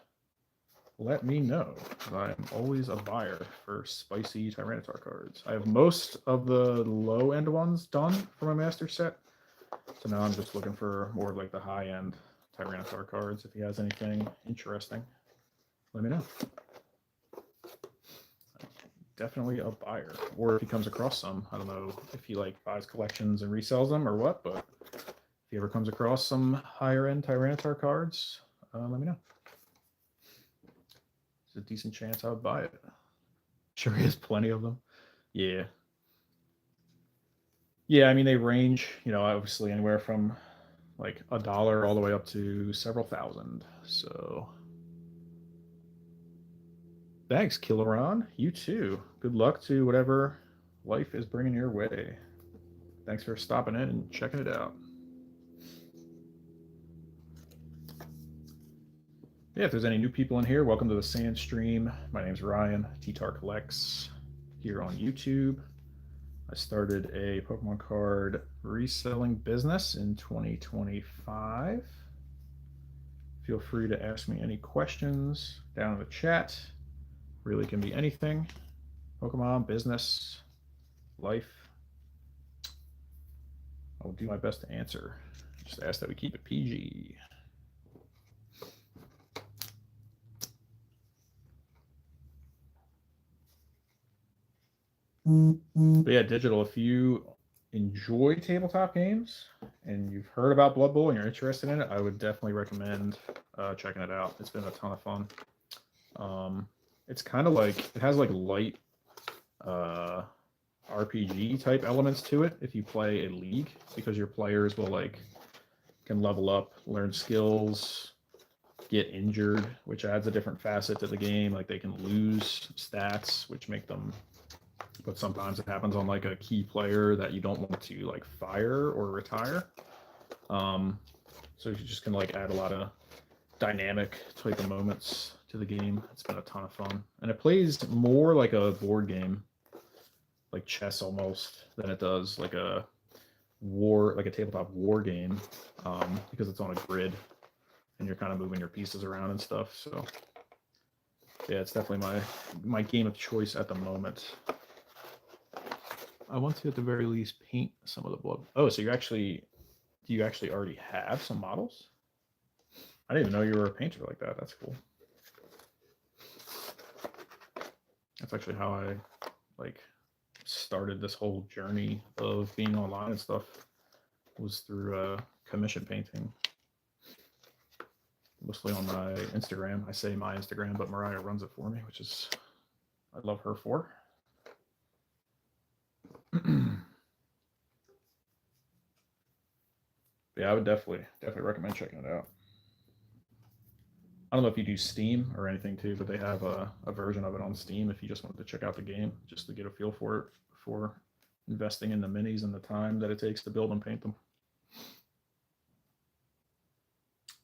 let me know. I'm always a buyer for spicy Tyranitar cards. I have most of the low-end ones done for my master set. So now I'm just looking for more of like the high-end Tyranitar cards. If he has anything interesting, let me know. Definitely a buyer. Or if he comes across some. I don't know if he like buys collections and resells them or what, but if he ever comes across some higher-end Tyranitar cards, let me know. There's a decent chance I would buy it. Sure, he has plenty of them. Yeah. Yeah, I mean, they range, obviously anywhere from like $1 all the way up to several thousand. So thanks, Killaron. You too. Good luck to whatever life is bringing your way. Thanks for stopping in and checking it out. Yeah, if there's any new people in here, welcome to the Sand Stream. My name's Ryan, TTAR Collects, here on YouTube. I started a Pokemon card reselling business in 2025. Feel free to ask me any questions down in the chat. Really can be anything. Pokemon, business, life. I will do my best to answer. Just ask that we keep it PG. But yeah, digital, if you enjoy tabletop games and you've heard about Blood Bowl and you're interested in it, I would definitely recommend checking it out. It's been a ton of fun. It's kind of like, it has like light RPG type elements to it if you play a league, because your players will like can level up, learn skills, get injured, which adds a different facet to the game. Like they can lose stats, which make them, but sometimes it happens on like a key player that you don't want to like fire or retire. So you just can like add a lot of dynamic type of moments to the game. It's been a ton of fun, and it plays more like a board game, like chess almost, than it does like a tabletop war game, because it's on a grid and you're kind of moving your pieces around and stuff. So yeah, it's definitely my game of choice at the moment. I want to at the very least paint some of the blood. Oh, so do you actually already have some models? I didn't even know you were a painter like that. That's cool. That's actually how I like started this whole journey of being online and stuff, was through commission painting. Mostly on my Instagram. I say my Instagram, but Mariah runs it for me, which is I love her for. Yeah, I would definitely recommend checking it out. I don't know if you do Steam or anything too, but they have a version of it on Steam if you just wanted to check out the game, just to get a feel for it before investing in the minis and the time that it takes to build and paint them.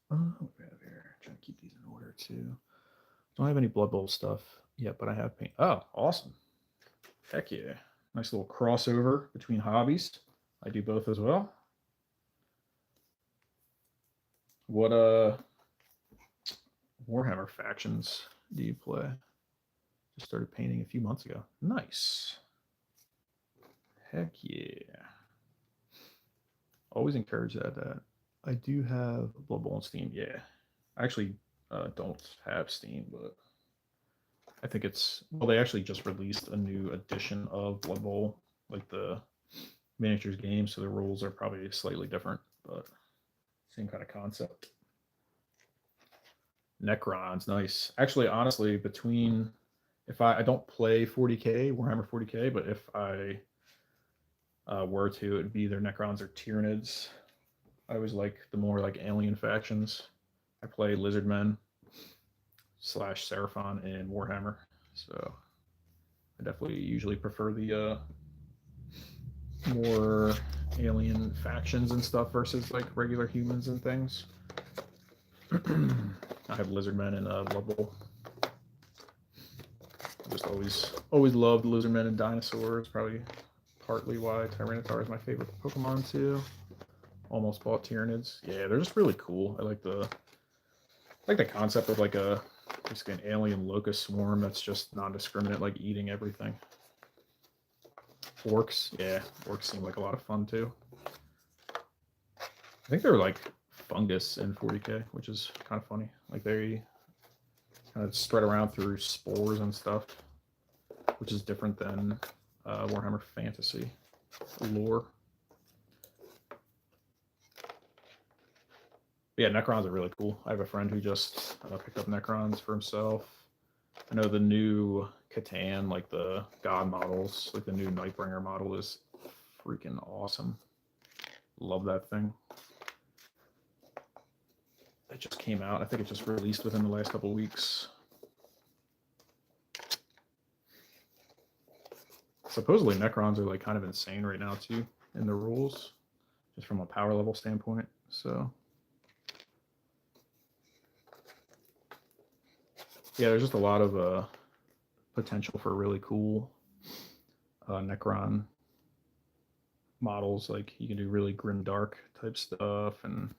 What do we have here? Trying to keep these in order too. Don't have any Blood Bowl stuff yet, but I have paint. Oh, awesome. Heck yeah. Nice little crossover between hobbies. I do both as well. What Warhammer factions do you play? Just started painting a few months ago. Nice. Heck yeah. Always encourage that. I do have Blood Bowl on Steam. Yeah. I actually don't have Steam, but I think it's, well, they actually just released a new edition of Blood Bowl, like the miniatures game, so the rules are probably slightly different, but same kind of concept. Necrons, nice. Actually, honestly, between, if I don't play 40k, Warhammer 40k, but if I were to, it'd be either Necrons or Tyranids. I always like the more like alien factions. I play Lizardmen / Seraphon in Warhammer, so I definitely usually prefer the more alien factions and stuff versus like regular humans and things. I have Lizardmen and Blood Bowl. I just always loved Lizardmen and dinosaurs. Probably partly why Tyranitar is my favorite Pokemon too. Almost bought Tyranids. Yeah, they're just really cool. I like the concept of like basically an alien locust swarm that's just non-discriminate, like eating everything. Orcs, yeah, orcs seem like a lot of fun too. I think they're like fungus in 40k, which is kind of funny. Like they kind of spread around through spores and stuff, which is different than Warhammer Fantasy lore. But yeah, Necrons are really cool. I have a friend who just picked up Necrons for himself. I know the new Catan, like the god models, like the new Nightbringer model is freaking awesome. Love that thing. It just came out. I think it just released within the last couple of weeks. Supposedly Necrons are like kind of insane right now too in the rules, just from a power level standpoint. So yeah, there's just a lot of potential for really cool Necron models. Like you can do really grim dark type stuff, and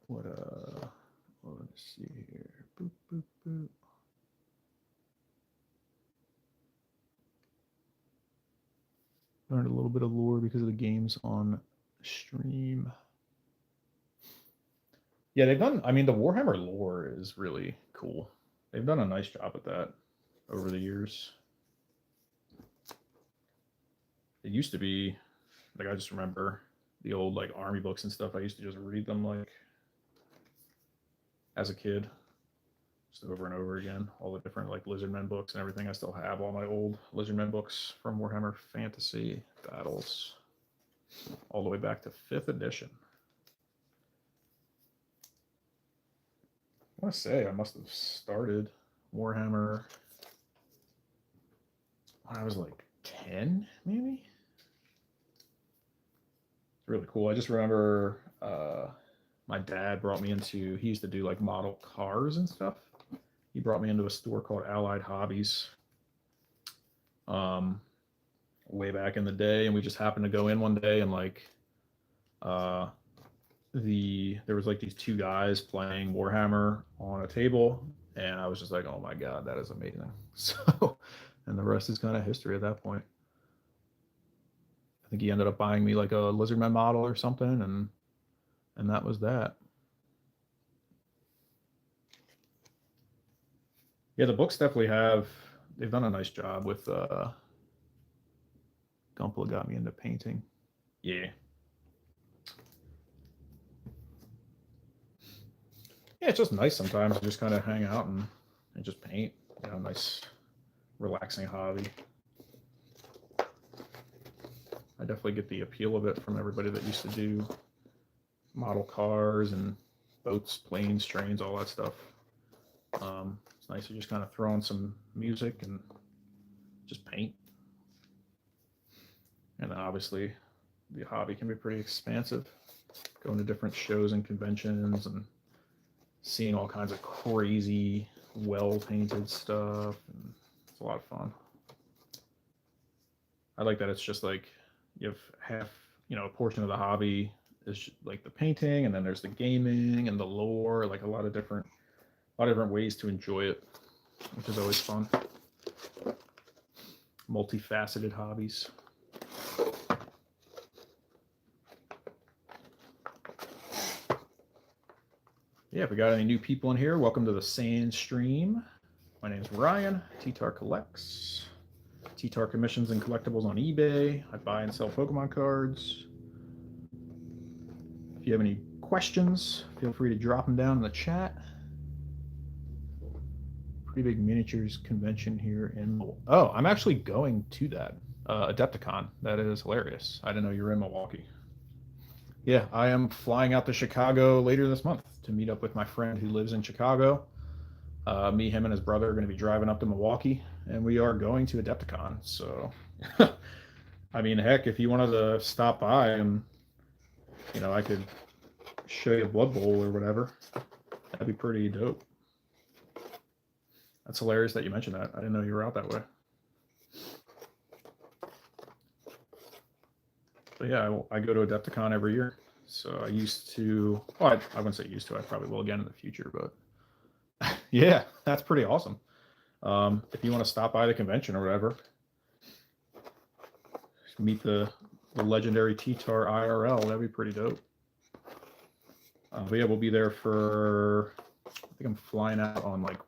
let's see here. Boop, boop, boop. Learned a little bit of lore because of the games on stream. Yeah, they've done, I mean, the Warhammer lore is really cool. They've done a nice job at that over the years. it used to be like, I just remember the old like army books and stuff. I used to just read them like as a kid, just over and over again. All the different like Lizardmen books and everything. I still have all my old Lizardmen books from Warhammer Fantasy Battles, all the way back to 5th edition. I want to say I must have started Warhammer when I was like 10, maybe. It's really cool. I just remember my dad brought me into, he used to do like model cars and stuff. He brought me into a store called Allied Hobbies way back in the day, and we just happened to go in one day, and like there was like these two guys playing Warhammer on a table, and I was just like, oh my god, that is amazing. So, and the rest is kind of history at that point. I think he ended up buying me like a Lizardman model or something, and that was that. Yeah, the books definitely they've done a nice job with Gumpla got me into painting. Yeah. Yeah, it's just nice sometimes to just kind of hang out and just paint. You know, nice, relaxing hobby. I definitely get the appeal of it from everybody that used to do model cars and boats, planes, trains, all that stuff. It's nice to just kind of throw on some music and just paint. And then obviously the hobby can be pretty expansive. Going to different shows and conventions and seeing all kinds of crazy, well-painted stuff. And it's a lot of fun. I like that it's just like you have half, a portion of the hobby is like the painting, and then there's the gaming and the lore, like a lot of different ways to enjoy it, which is always fun. Multifaceted hobbies. Yeah, if we got any new people in here, welcome to the Sand Stream. My name is Ryan. T-Tar Collects. T-Tar commissions and collectibles on eBay. I buy and sell Pokemon cards. If you have any questions, feel free to drop them down in the chat. Pretty big miniatures convention here in... Oh, I'm actually going to that. Adepticon. That is hilarious. I didn't know you were in Milwaukee. Yeah, I am flying out to Chicago later this month to meet up with my friend who lives in Chicago. Me, him, and his brother are going to be driving up to Milwaukee, and we are going to Adepticon. So, I mean, heck, if you wanted to stop by and, I could show you a Blood Bowl or whatever, that'd be pretty dope. That's hilarious that you mentioned that. I didn't know you were out that way. But yeah, I go to Adepticon every year. So I used to, well, I wouldn't say used to, I probably will again in the future, but yeah, that's pretty awesome. If you want to stop by the convention or whatever, meet the legendary T-Tar IRL, that'd be pretty dope. But yeah, we'll be there for, I think I'm flying out on like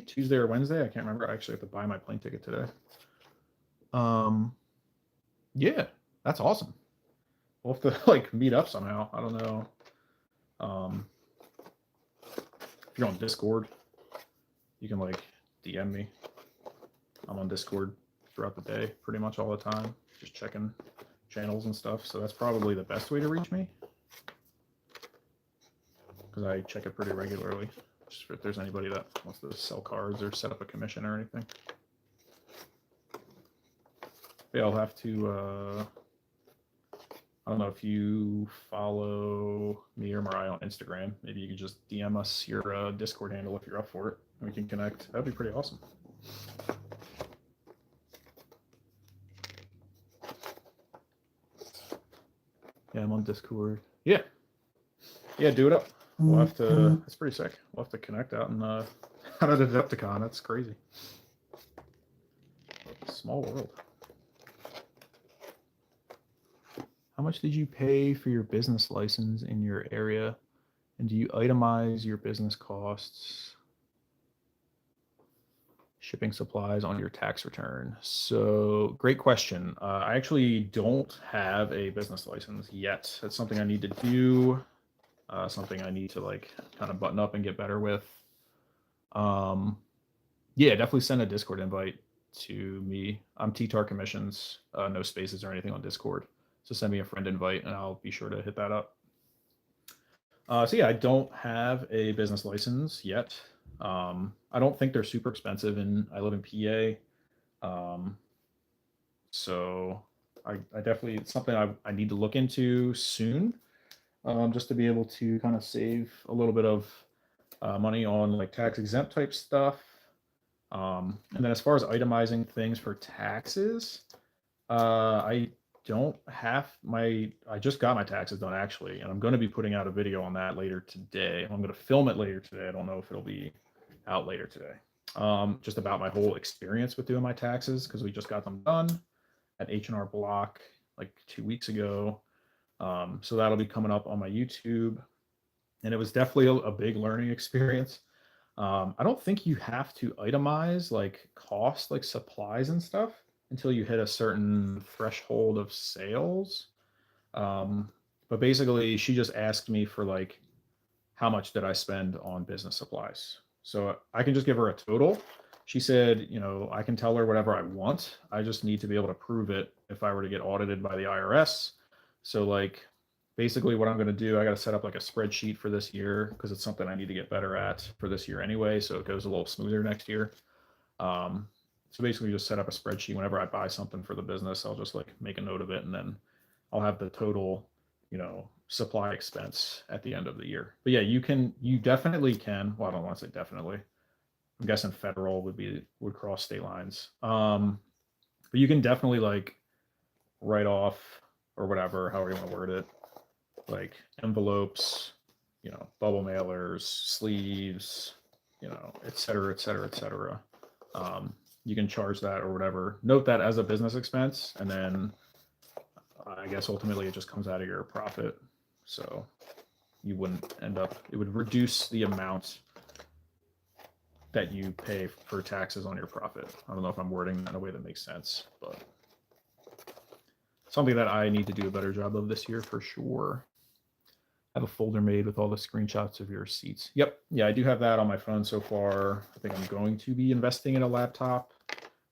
Tuesday or Wednesday. I can't remember. I actually have to buy my plane ticket today. Yeah, that's awesome. We'll have to like meet up somehow. I don't know. If you're on Discord, you can like DM me. I'm on Discord throughout the day, pretty much all the time, just checking channels and stuff. So that's probably the best way to reach me, because I check it pretty regularly, just if there's anybody that wants to sell cards or set up a commission or anything. But yeah, I'll have to, I don't know if you follow me or Mariah on Instagram. Maybe you could just DM us your Discord handle if you're up for it, and we can connect. That'd be pretty awesome. Yeah, I'm on Discord. Yeah, do it up. We'll have to. That's pretty sick. We'll have to connect out and out at Adepticon. That's crazy. Small world. How much did you pay for your business license in your area? And do you itemize your business costs? Shipping supplies on your tax return. So great question. I actually don't have a business license yet. That's something I need to do. Something I need to like kind of button up and get better with. Yeah, definitely send a Discord invite to me. I'm T-Tar Commissions, no spaces or anything on Discord. So send me a friend invite and I'll be sure to hit that up. So yeah, I don't have a business license yet. I don't think they're super expensive, and I live in PA. So I definitely, it's something I need to look into soon, just to be able to kind of save a little bit of money on like tax exempt type stuff. And then as far as itemizing things for taxes, I don't have I just got my taxes done actually, and I'm going to be putting out a video on that later today. I'm going to film it later today. I don't know if it'll be out later today. Just about my whole experience with doing my taxes, because we just got them done at H&R Block like 2 weeks ago. So that'll be coming up on my YouTube, and it was definitely a big learning experience. I don't think you have to itemize like cost, like supplies and stuff, until you hit a certain threshold of sales. But basically, she just asked me for like, how much did I spend on business supplies? So I can just give her a total. She said, you know, I can tell her whatever I want. I just need to be able to prove it if I were to get audited by the IRS. So like, basically what I'm going to do, I got to set up like a spreadsheet for this year, because it's something I need to get better at for this year anyway. So it goes a little smoother next year. So basically just set up a spreadsheet. Whenever I buy something for the business, I'll just like make a note of it, and then I'll have the total, you know, supply expense at the end of the year. But yeah, you definitely can. Well, I don't want to say definitely. I'm guessing federal would cross state lines. But you can definitely like write off or whatever, however you want to word it, like envelopes, you know, bubble mailers, sleeves, you know, et cetera, et cetera, et cetera. You can charge that or whatever. Note that as a business expense, and then I guess ultimately it just comes out of your profit. So you wouldn't end up, it would reduce the amount that you pay for taxes on your profit. I don't know if I'm wording that in a way that makes sense, but something that I need to do a better job of this year for sure. I have a folder made with all the screenshots of your receipts. Yep. Yeah, I do have that on my phone so far. I think I'm going to be investing in a laptop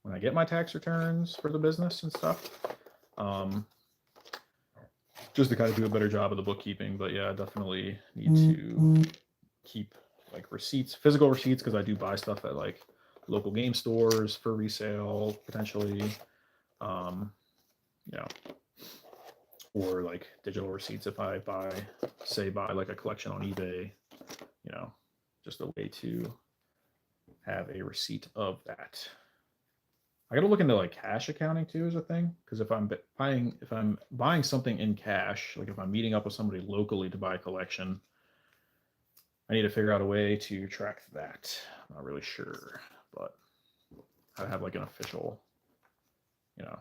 when I get my tax returns for the business and stuff. Just to kind of do a better job of the bookkeeping. But yeah, I definitely need to keep like receipts, physical receipts, because I do buy stuff at like local game stores for resale potentially. You know, or like digital receipts if I buy like a collection on eBay, you know, just a way to have a receipt of that. I got to look into like cash accounting too as a thing, because if I'm buying something in cash, like if I'm meeting up with somebody locally to buy a collection, I need to figure out a way to track that. I'm not really sure, but I have like an official, you know,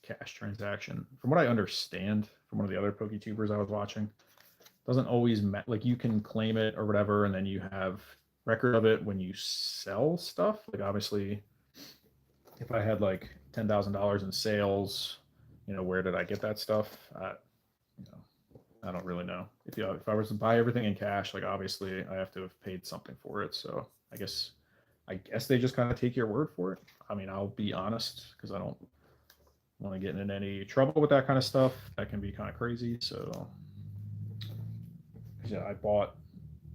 cash transaction. From what I understand from one of the other PokeTubers I was watching, doesn't always like you can claim it or whatever, and then you have record of it when you sell stuff. Like obviously, if I had like $10,000 in sales, you know, where did I get that stuff? You know, I don't really know. If I was to buy everything in cash, like obviously I have to have paid something for it. So I guess they just kind of take your word for it. I mean, I'll be honest, because I don't want to get in any trouble with that kind of stuff. That can be kind of crazy. So yeah, I bought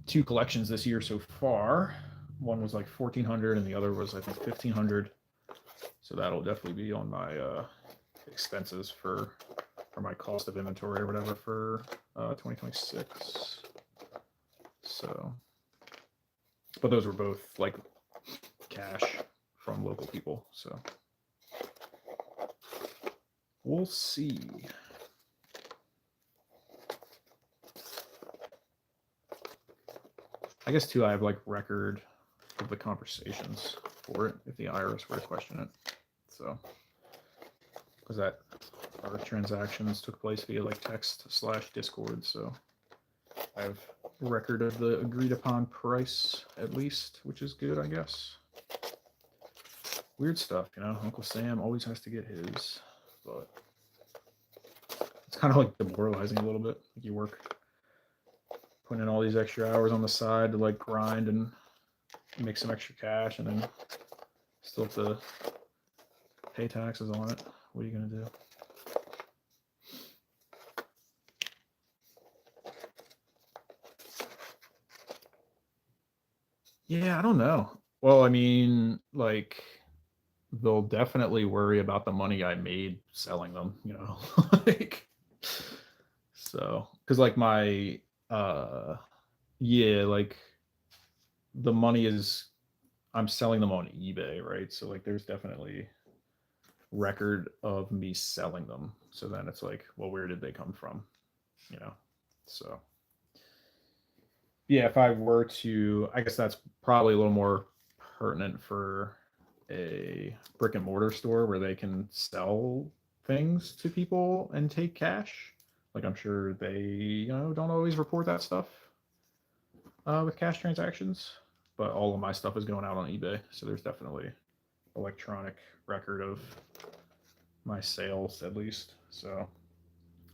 2 collections this year so far. One was like 1,400 and the other was I think 1,500. So that'll definitely be on my expenses for my cost of inventory or whatever for 2026. So, but those were both like cash from local people. So we'll see. I guess too, I have like record of the conversations for it if the IRS were to question it. So, because that our transactions took place via like text/Discord, so I have a record of the agreed upon price at least, which is good, I guess. weird stuff, you know. Uncle Sam always has to get his, but it's kind of like demoralizing a little bit. Like you work, putting in all these extra hours on the side to like grind and make some extra cash, and then still have to pay taxes on it. What are you gonna do? Yeah, I don't know. Well, I mean, like, they'll definitely worry about the money I made selling them, you know. Like, so, because like my yeah, like the money is, I'm selling them on eBay, right? So like there's definitely record of me selling them. So then it's like, well, where did they come from? You know. So yeah, if I were to, I guess that's probably a little more pertinent for a brick and mortar store where they can sell things to people and take cash. Like I'm sure they, you know, don't always report that stuff with cash transactions, but all of my stuff is going out on eBay, so there's definitely electronic record of my sales at least. So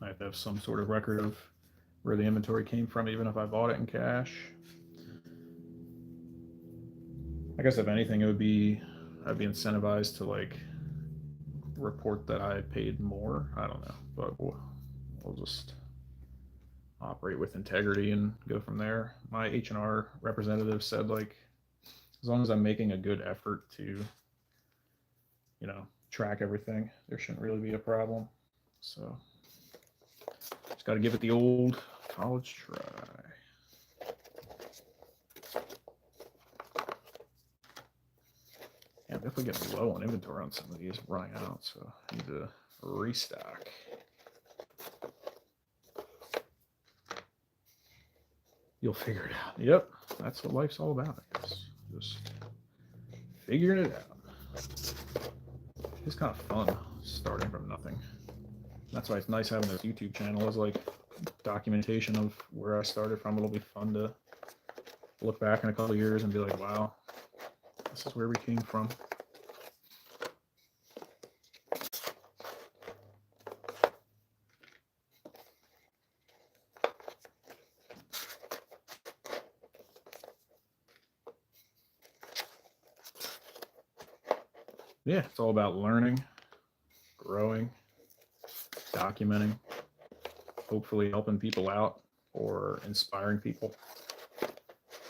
I have to have some sort of record of where the inventory came from, even if I bought it in cash. I guess if anything, it would be, I'd be incentivized to like report that I paid more. I don't know, but we'll just operate with integrity and go from there. My H&R representative said like, as long as I'm making a good effort to, you know, track everything, there shouldn't really be a problem. So just got to give it the old college try. Yeah, I'm definitely getting low on inventory on some of these, running out, so I need to restock. You'll figure it out. Yep, that's what life's all about, I guess. Just figuring it out. It's kind of fun starting from nothing. That's why it's nice having this YouTube channel as like documentation of where I started from. It'll be fun to look back in a couple of years and be like, wow, this is where we came from. Yeah, it's all about learning, growing, documenting, hopefully helping people out or inspiring people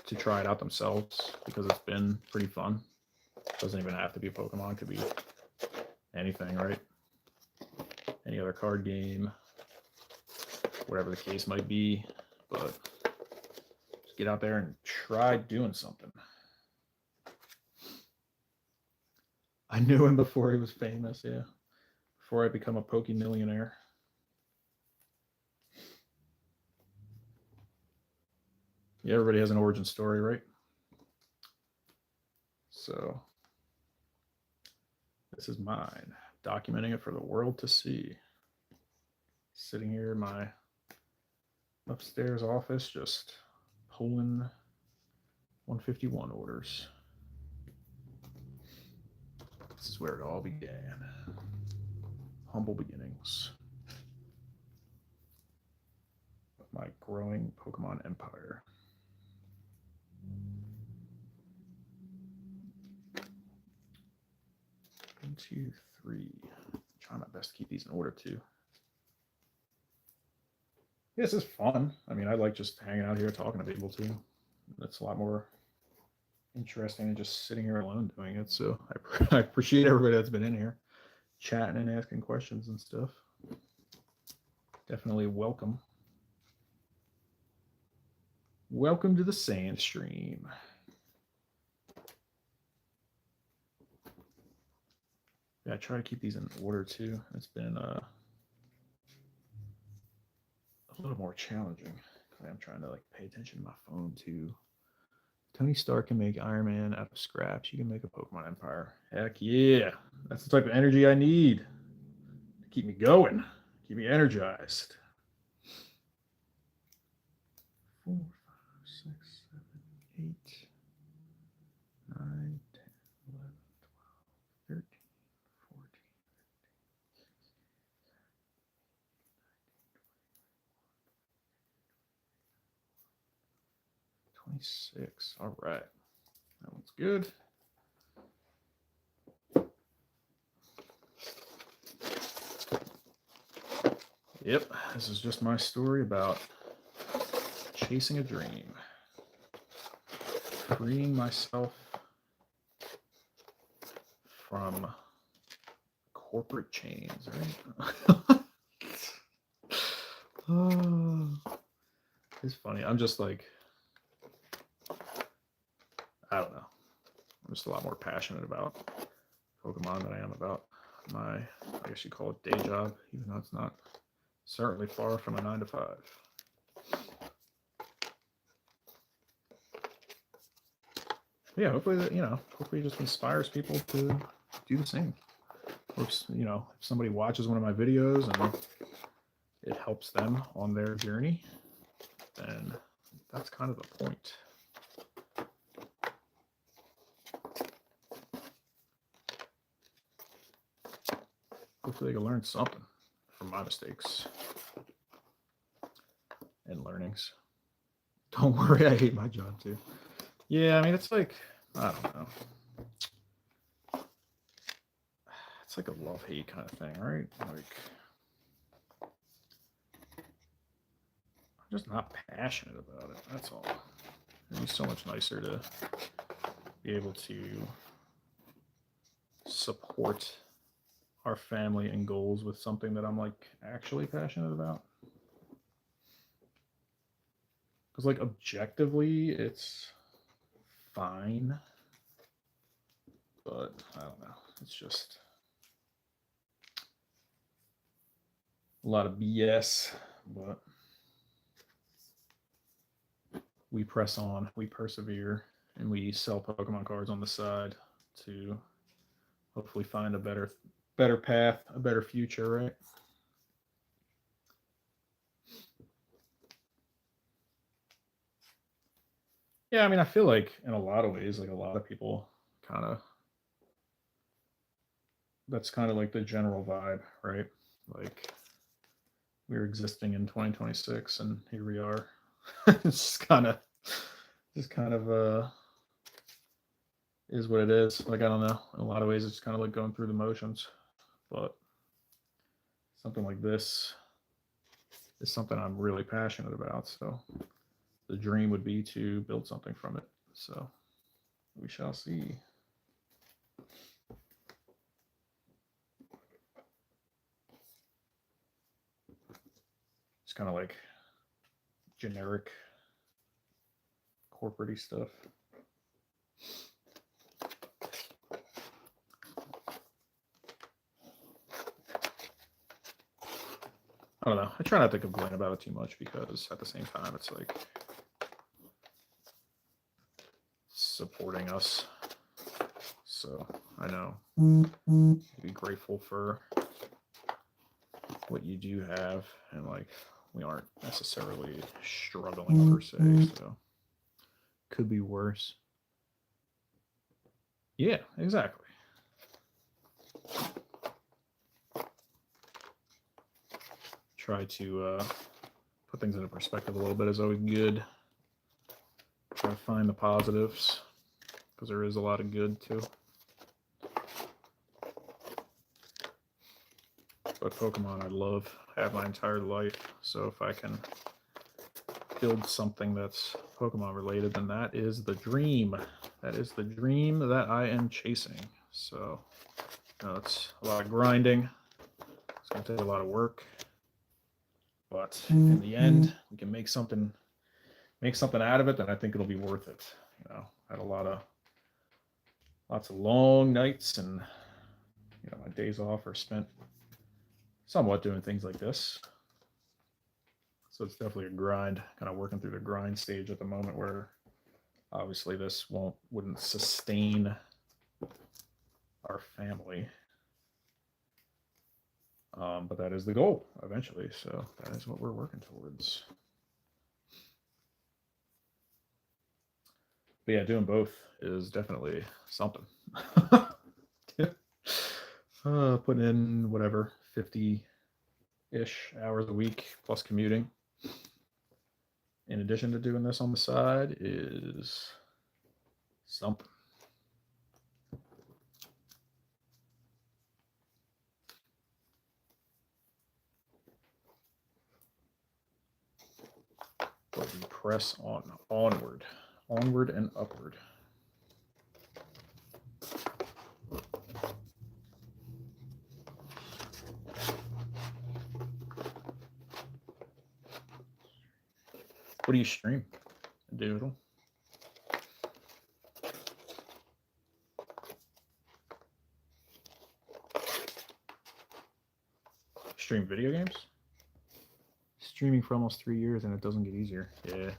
to try it out themselves, because it's been pretty fun. It doesn't even have to be Pokemon, it could be anything, right? Any other card game, whatever the case might be, but just get out there and try doing something. I knew him before he was famous, yeah. Before I become a Poke-millionaire. Yeah, everybody has an origin story, right? So this is mine, documenting it for the world to see. Sitting here in my upstairs office, just pulling 151 orders. This is where it all began. Humble beginnings of my growing Pokemon empire. 1, 2, 3. Trying my best to keep these in order too. This is fun. I mean, I like just hanging out here talking to people too. That's a lot more interesting than just sitting here alone doing it. So I appreciate everybody that's been in here chatting and asking questions and stuff. Definitely welcome. Welcome to the sand stream. Yeah, I try to keep these in order too. It's been a little more challenging. I'm trying to like pay attention to my phone too. Tony Stark can make Iron Man out of scraps. You can make a Pokemon Empire. Heck yeah. That's the type of energy I need to keep me going, keep me energized. 4, 5, 6, 7, 8, 9, 10, 11, 26. All right. That one's good. Yep, this is just my story about chasing a dream. Freeing myself from corporate chains, right? Oh, it's funny. I'm just like, I don't know. I'm just a lot more passionate about Pokemon than I am about my, I guess you call it day job, even though it's not certainly far from a 9 to 5. Yeah, hopefully that, hopefully it just inspires people to do the same. Or, if somebody watches one of my videos and it helps them on their journey, then that's kind of the point. Hopefully they can learn something from my mistakes and learnings. Don't worry, I hate my job too. Yeah, I mean, it's like, I don't know. It's like a love-hate kind of thing, right? Like, I'm just not passionate about it, that's all. It'd be so much nicer to be able to support our family and goals with something that I'm like actually passionate about. Because like objectively it's fine, but I don't know, it's just a lot of BS. But we press on, we persevere, and we sell Pokemon cards on the side to hopefully find a better path, a better future, right? Yeah, I mean, I feel like in a lot of ways, like a lot of people kind of, that's kind of like the general vibe, right? Like we're existing in 2026 and here we are. It's kind of is what it is. Like, I don't know. In a lot of ways, it's kind of like going through the motions, but something like this is something I'm really passionate about. So the dream would be to build something from it. So we shall see. It's kind of like generic corporate-y stuff. I don't know. I try not to complain about it too much because at the same time, it's like supporting us. So I know be grateful for what you do have, and like we aren't necessarily struggling per se, so could be worse. Yeah, exactly. Try to put things into perspective a little bit is always good. Try to find the positives because there is a lot of good too. But Pokemon I love, have my entire life, so if I can build something that's Pokemon related, then that is the dream. That is the dream that I am chasing. So it's a lot of grinding. It's going to take a lot of work, but in the end, we can make something out of it. Then I think it'll be worth it. I had lots of long nights, and my days off are spent somewhat doing things like this. So it's definitely a grind, kind of working through the grind stage at the moment, where obviously this wouldn't sustain our family. But that is the goal eventually. So that is what we're working towards. But yeah, doing both is definitely something. Putting in whatever 50-ish hours a week plus commuting. in addition to doing this on the side, is something. But we press on, onward and upward. What do you stream? Digital? Stream video games? Streaming for almost 3 years and it doesn't get easier. Yeah.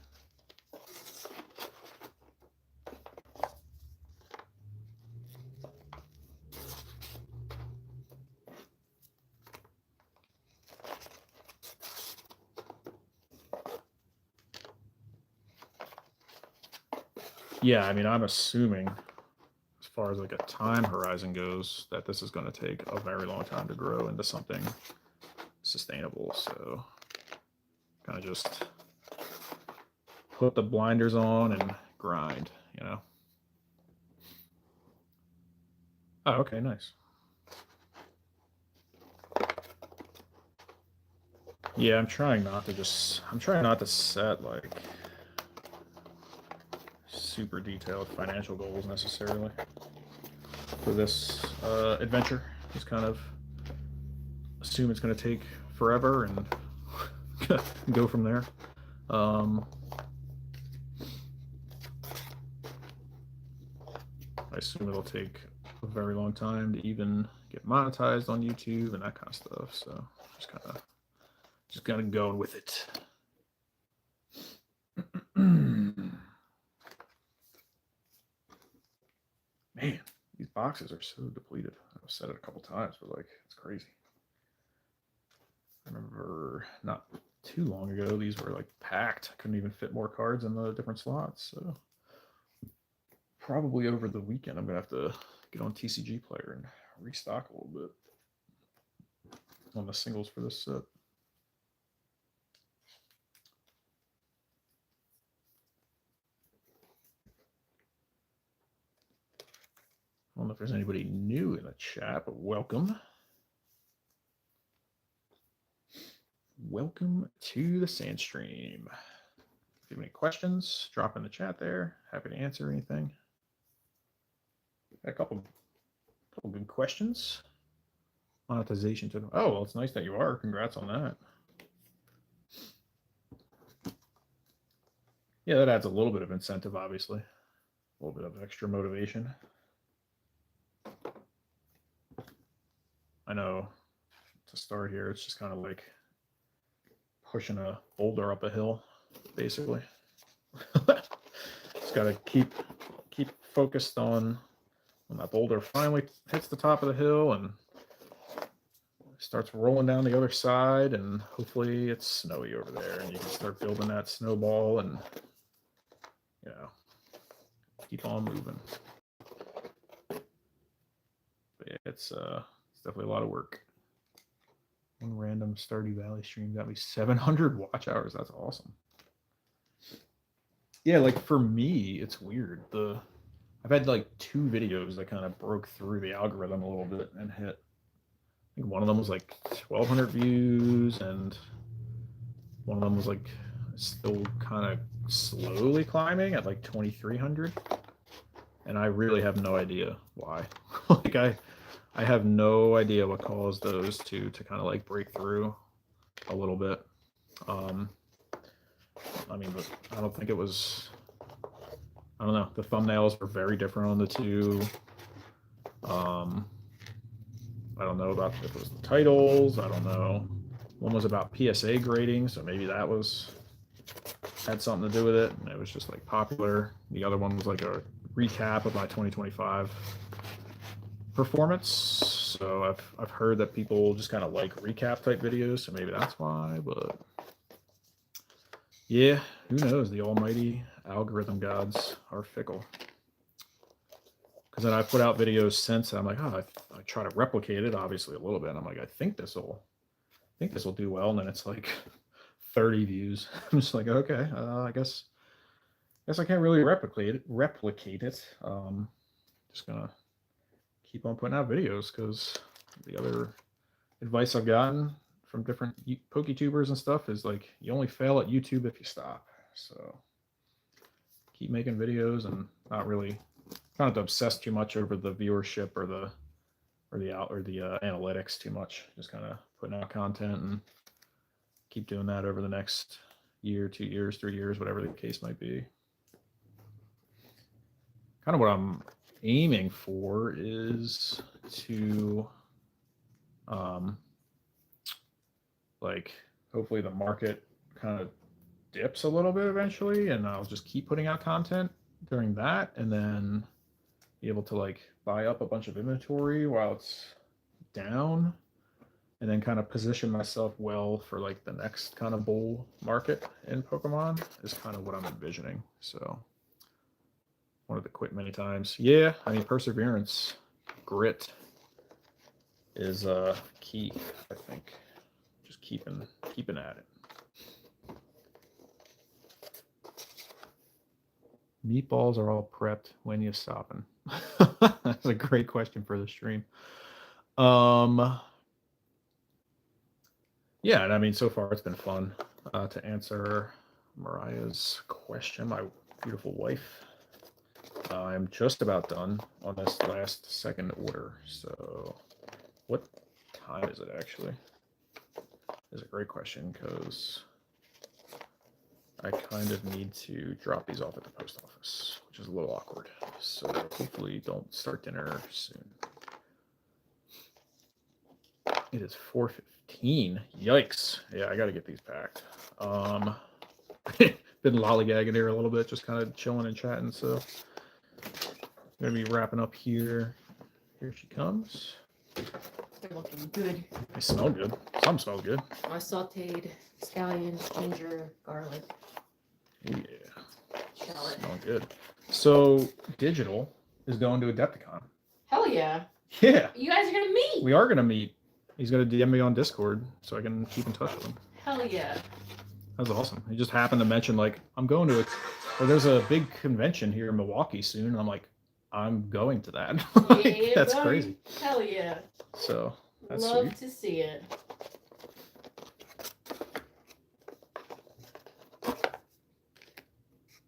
Yeah, I mean, I'm assuming, as far as like a time horizon goes, that this is going to take a very long time to grow into something sustainable. So kind of just put the blinders on and grind, you know? Oh, okay, nice. Yeah, I'm trying not to set like super detailed financial goals necessarily for this adventure. Just kind of assume it's going to take forever and go from there. I assume it'll take a very long time to even get monetized on YouTube and that kind of stuff. So just kind of going with it. Man, these boxes are so depleted. I've said it a couple times, but like, it's crazy. I remember not too long ago, these were like packed. I couldn't even fit more cards in the different slots. So probably over the weekend, I'm gonna have to get on TCG Player and restock a little bit on the singles for this set. I don't know if there's anybody new in the chat, but welcome. Welcome to the Sandstream. If you have any questions, drop in the chat there. Happy to answer anything. Got a couple good questions. Monetization to them. Oh, well, it's nice that you are. Congrats on that. Yeah, that adds a little bit of incentive, obviously. A little bit of extra motivation. I know to start here, it's just kind of like pushing a boulder up a hill, basically. Just got to keep focused on when that boulder finally hits the top of the hill and starts rolling down the other side, and hopefully it's snowy over there and you can start building that snowball and, you know, keep on moving. But yeah, it's definitely a lot of work. One random Stardew Valley stream got me 700 watch hours. That's awesome. Yeah, like for me, it's weird. I've had like 2 videos that kind of broke through the algorithm a little bit and hit. I think one of them was like 1,200 views, and one of them was like still kind of slowly climbing at like 2,300. And I really have no idea why. Like I have no idea what caused those two to kind of like break through a little bit. I mean, but I don't think it was, I don't know. The thumbnails were very different on the two. I don't know about if it was the titles. I don't know. One was about PSA grading, so maybe that had something to do with it. And it was just like popular. The other one was like a recap of my 2025 performance. So I've heard that people just kind of like recap type videos, so maybe that's why. But yeah, who knows? The almighty algorithm gods are fickle. Because then I put out videos since, and I'm like, oh, I try to replicate it, obviously a little bit. And I'm like, I think this will do well, and then it's like 30 views. I'm just like, okay, I guess I can't really replicate it. Just gonna keep on putting out videos because the other advice I've gotten from different PokeTubers and stuff is like you only fail at YouTube if you stop. So keep making videos and not really trying not to obsess too much over the viewership or the analytics too much. Just kind of putting out content and keep doing that over the next year, 2 years, 3 years, whatever the case might be. Kind of what I'm aiming for is to like hopefully the market kind of dips a little bit eventually, and I'll just keep putting out content during that, and then be able to like buy up a bunch of inventory while it's down, and then kind of position myself well for like the next kind of bull market in Pokemon is kind of what I'm envisioning. So wanted to quit many times. Yeah, I mean perseverance, grit is key, I think. Just keeping at it. Meatballs are all prepped. When you stopping? That's a great question for the stream. Yeah, and I mean, so far it's been fun to answer Mariah's question, my beautiful wife. I'm just about done on this last second order. So what time is it actually? Is a great question because I kind of need to drop these off at the post office, which is a little awkward. So hopefully don't start dinner soon. It is 4:15. Yikes. Yeah, I got to get these packed. Been lollygagging here a little bit, just kind of chilling and chatting. So I'm going to be wrapping up here. Here she comes. They're looking good. They smell good. Some smell good. I sauteed scallions, ginger, garlic, Ooh, yeah. shallot. Smell good. So Digital is going to Adepticon. Hell yeah. Yeah. You guys are going to meet. We are going to meet. He's going to DM me on Discord so I can keep in touch with him. Hell yeah. That's awesome. He just happened to mention, like, I'm going to it. Or there's a big convention here in Milwaukee soon. And I'm like, I'm going to that. Like, Yeah, that's buddy. crazy. Hell yeah. So that's Love sweet. to see it.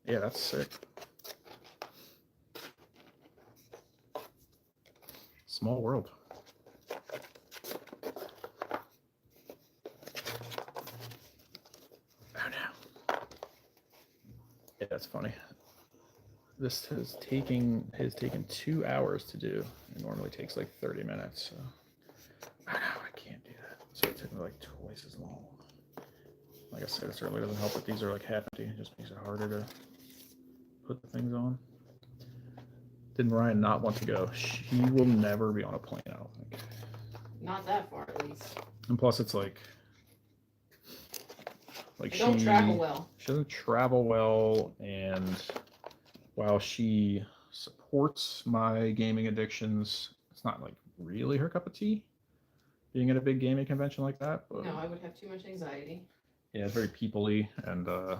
Yeah, that's sick. Small world. Oh no. Yeah, that's funny. This has taken 2 hours to do. It normally takes like 30 minutes. So I know I can't do that. So it took me like twice as long. Like I said, it certainly doesn't help that these are like half empty. It just makes it harder to put the things on. Did Ryan not want to go? She will never be on a plane, I don't think. Not that far, at least. And plus, it's like They don't travel well. She doesn't travel well, and while she supports my gaming addictions, it's not like really her cup of tea. Being at a big gaming convention like that, but No, I would have too much anxiety. yeah, it's very people-y, and I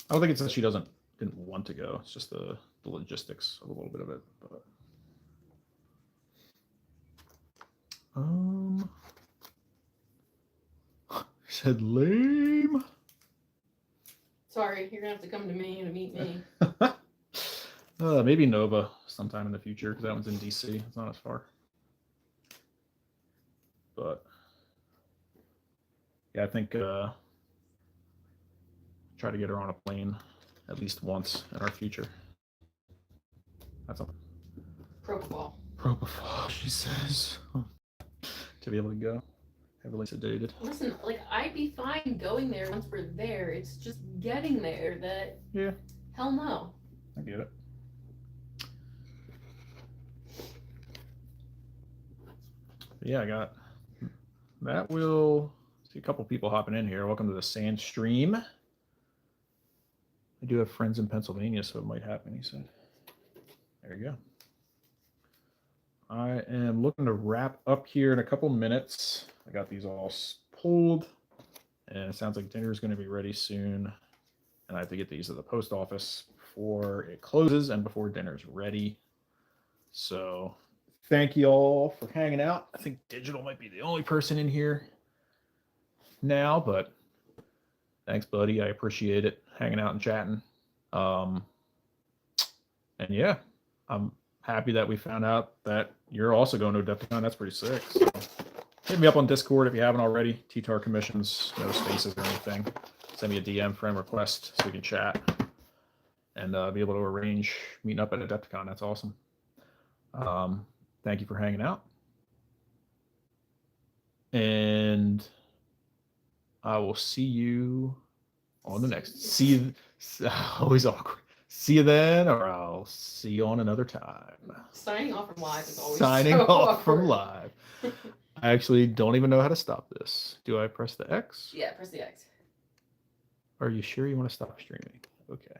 don't think it's that she didn't want to go. It's just the logistics of a little bit of it. But said lame. Sorry, you're gonna have to come to me to meet me. Maybe Nova sometime in the future because that one's in DC. It's not as far. But yeah, I think try to get her on a plane at least once in our future. That's a propofol, she says, to be able to go. Heavily sedated. Listen, like I'd be fine going there once we're there. It's just getting there that. Yeah. Hell no. I get it. But yeah, I got that. Will see a couple people hopping in here. Welcome to the Sand Stream. I do have friends in Pennsylvania, so it might happen, he said. There you go. I am looking to wrap up here in a couple minutes. I got these all pulled. And it sounds like dinner is going to be ready soon. And I have to get these to the post office before it closes and before dinner's ready. So thank you all for hanging out. I think Digital might be the only person in here now, but thanks, buddy. I appreciate it, hanging out and chatting. And yeah, I'm happy that we found out that you're also going to Adepticon. That's pretty sick. So hit me up on Discord if you haven't already. TTAR commissions, no spaces or anything. Send me a DM friend request so we can chat and be able to arrange meeting up at Adepticon. That's awesome. Thank you for hanging out. And I will see you on the next. See you. Always awkward. See you then, or I'll see you on another time. Signing off from live is always Signing so off from awkward. live. I actually don't even know how to stop this. Do I press the X? Yeah, press the X. Are you sure you want to stop streaming? Okay.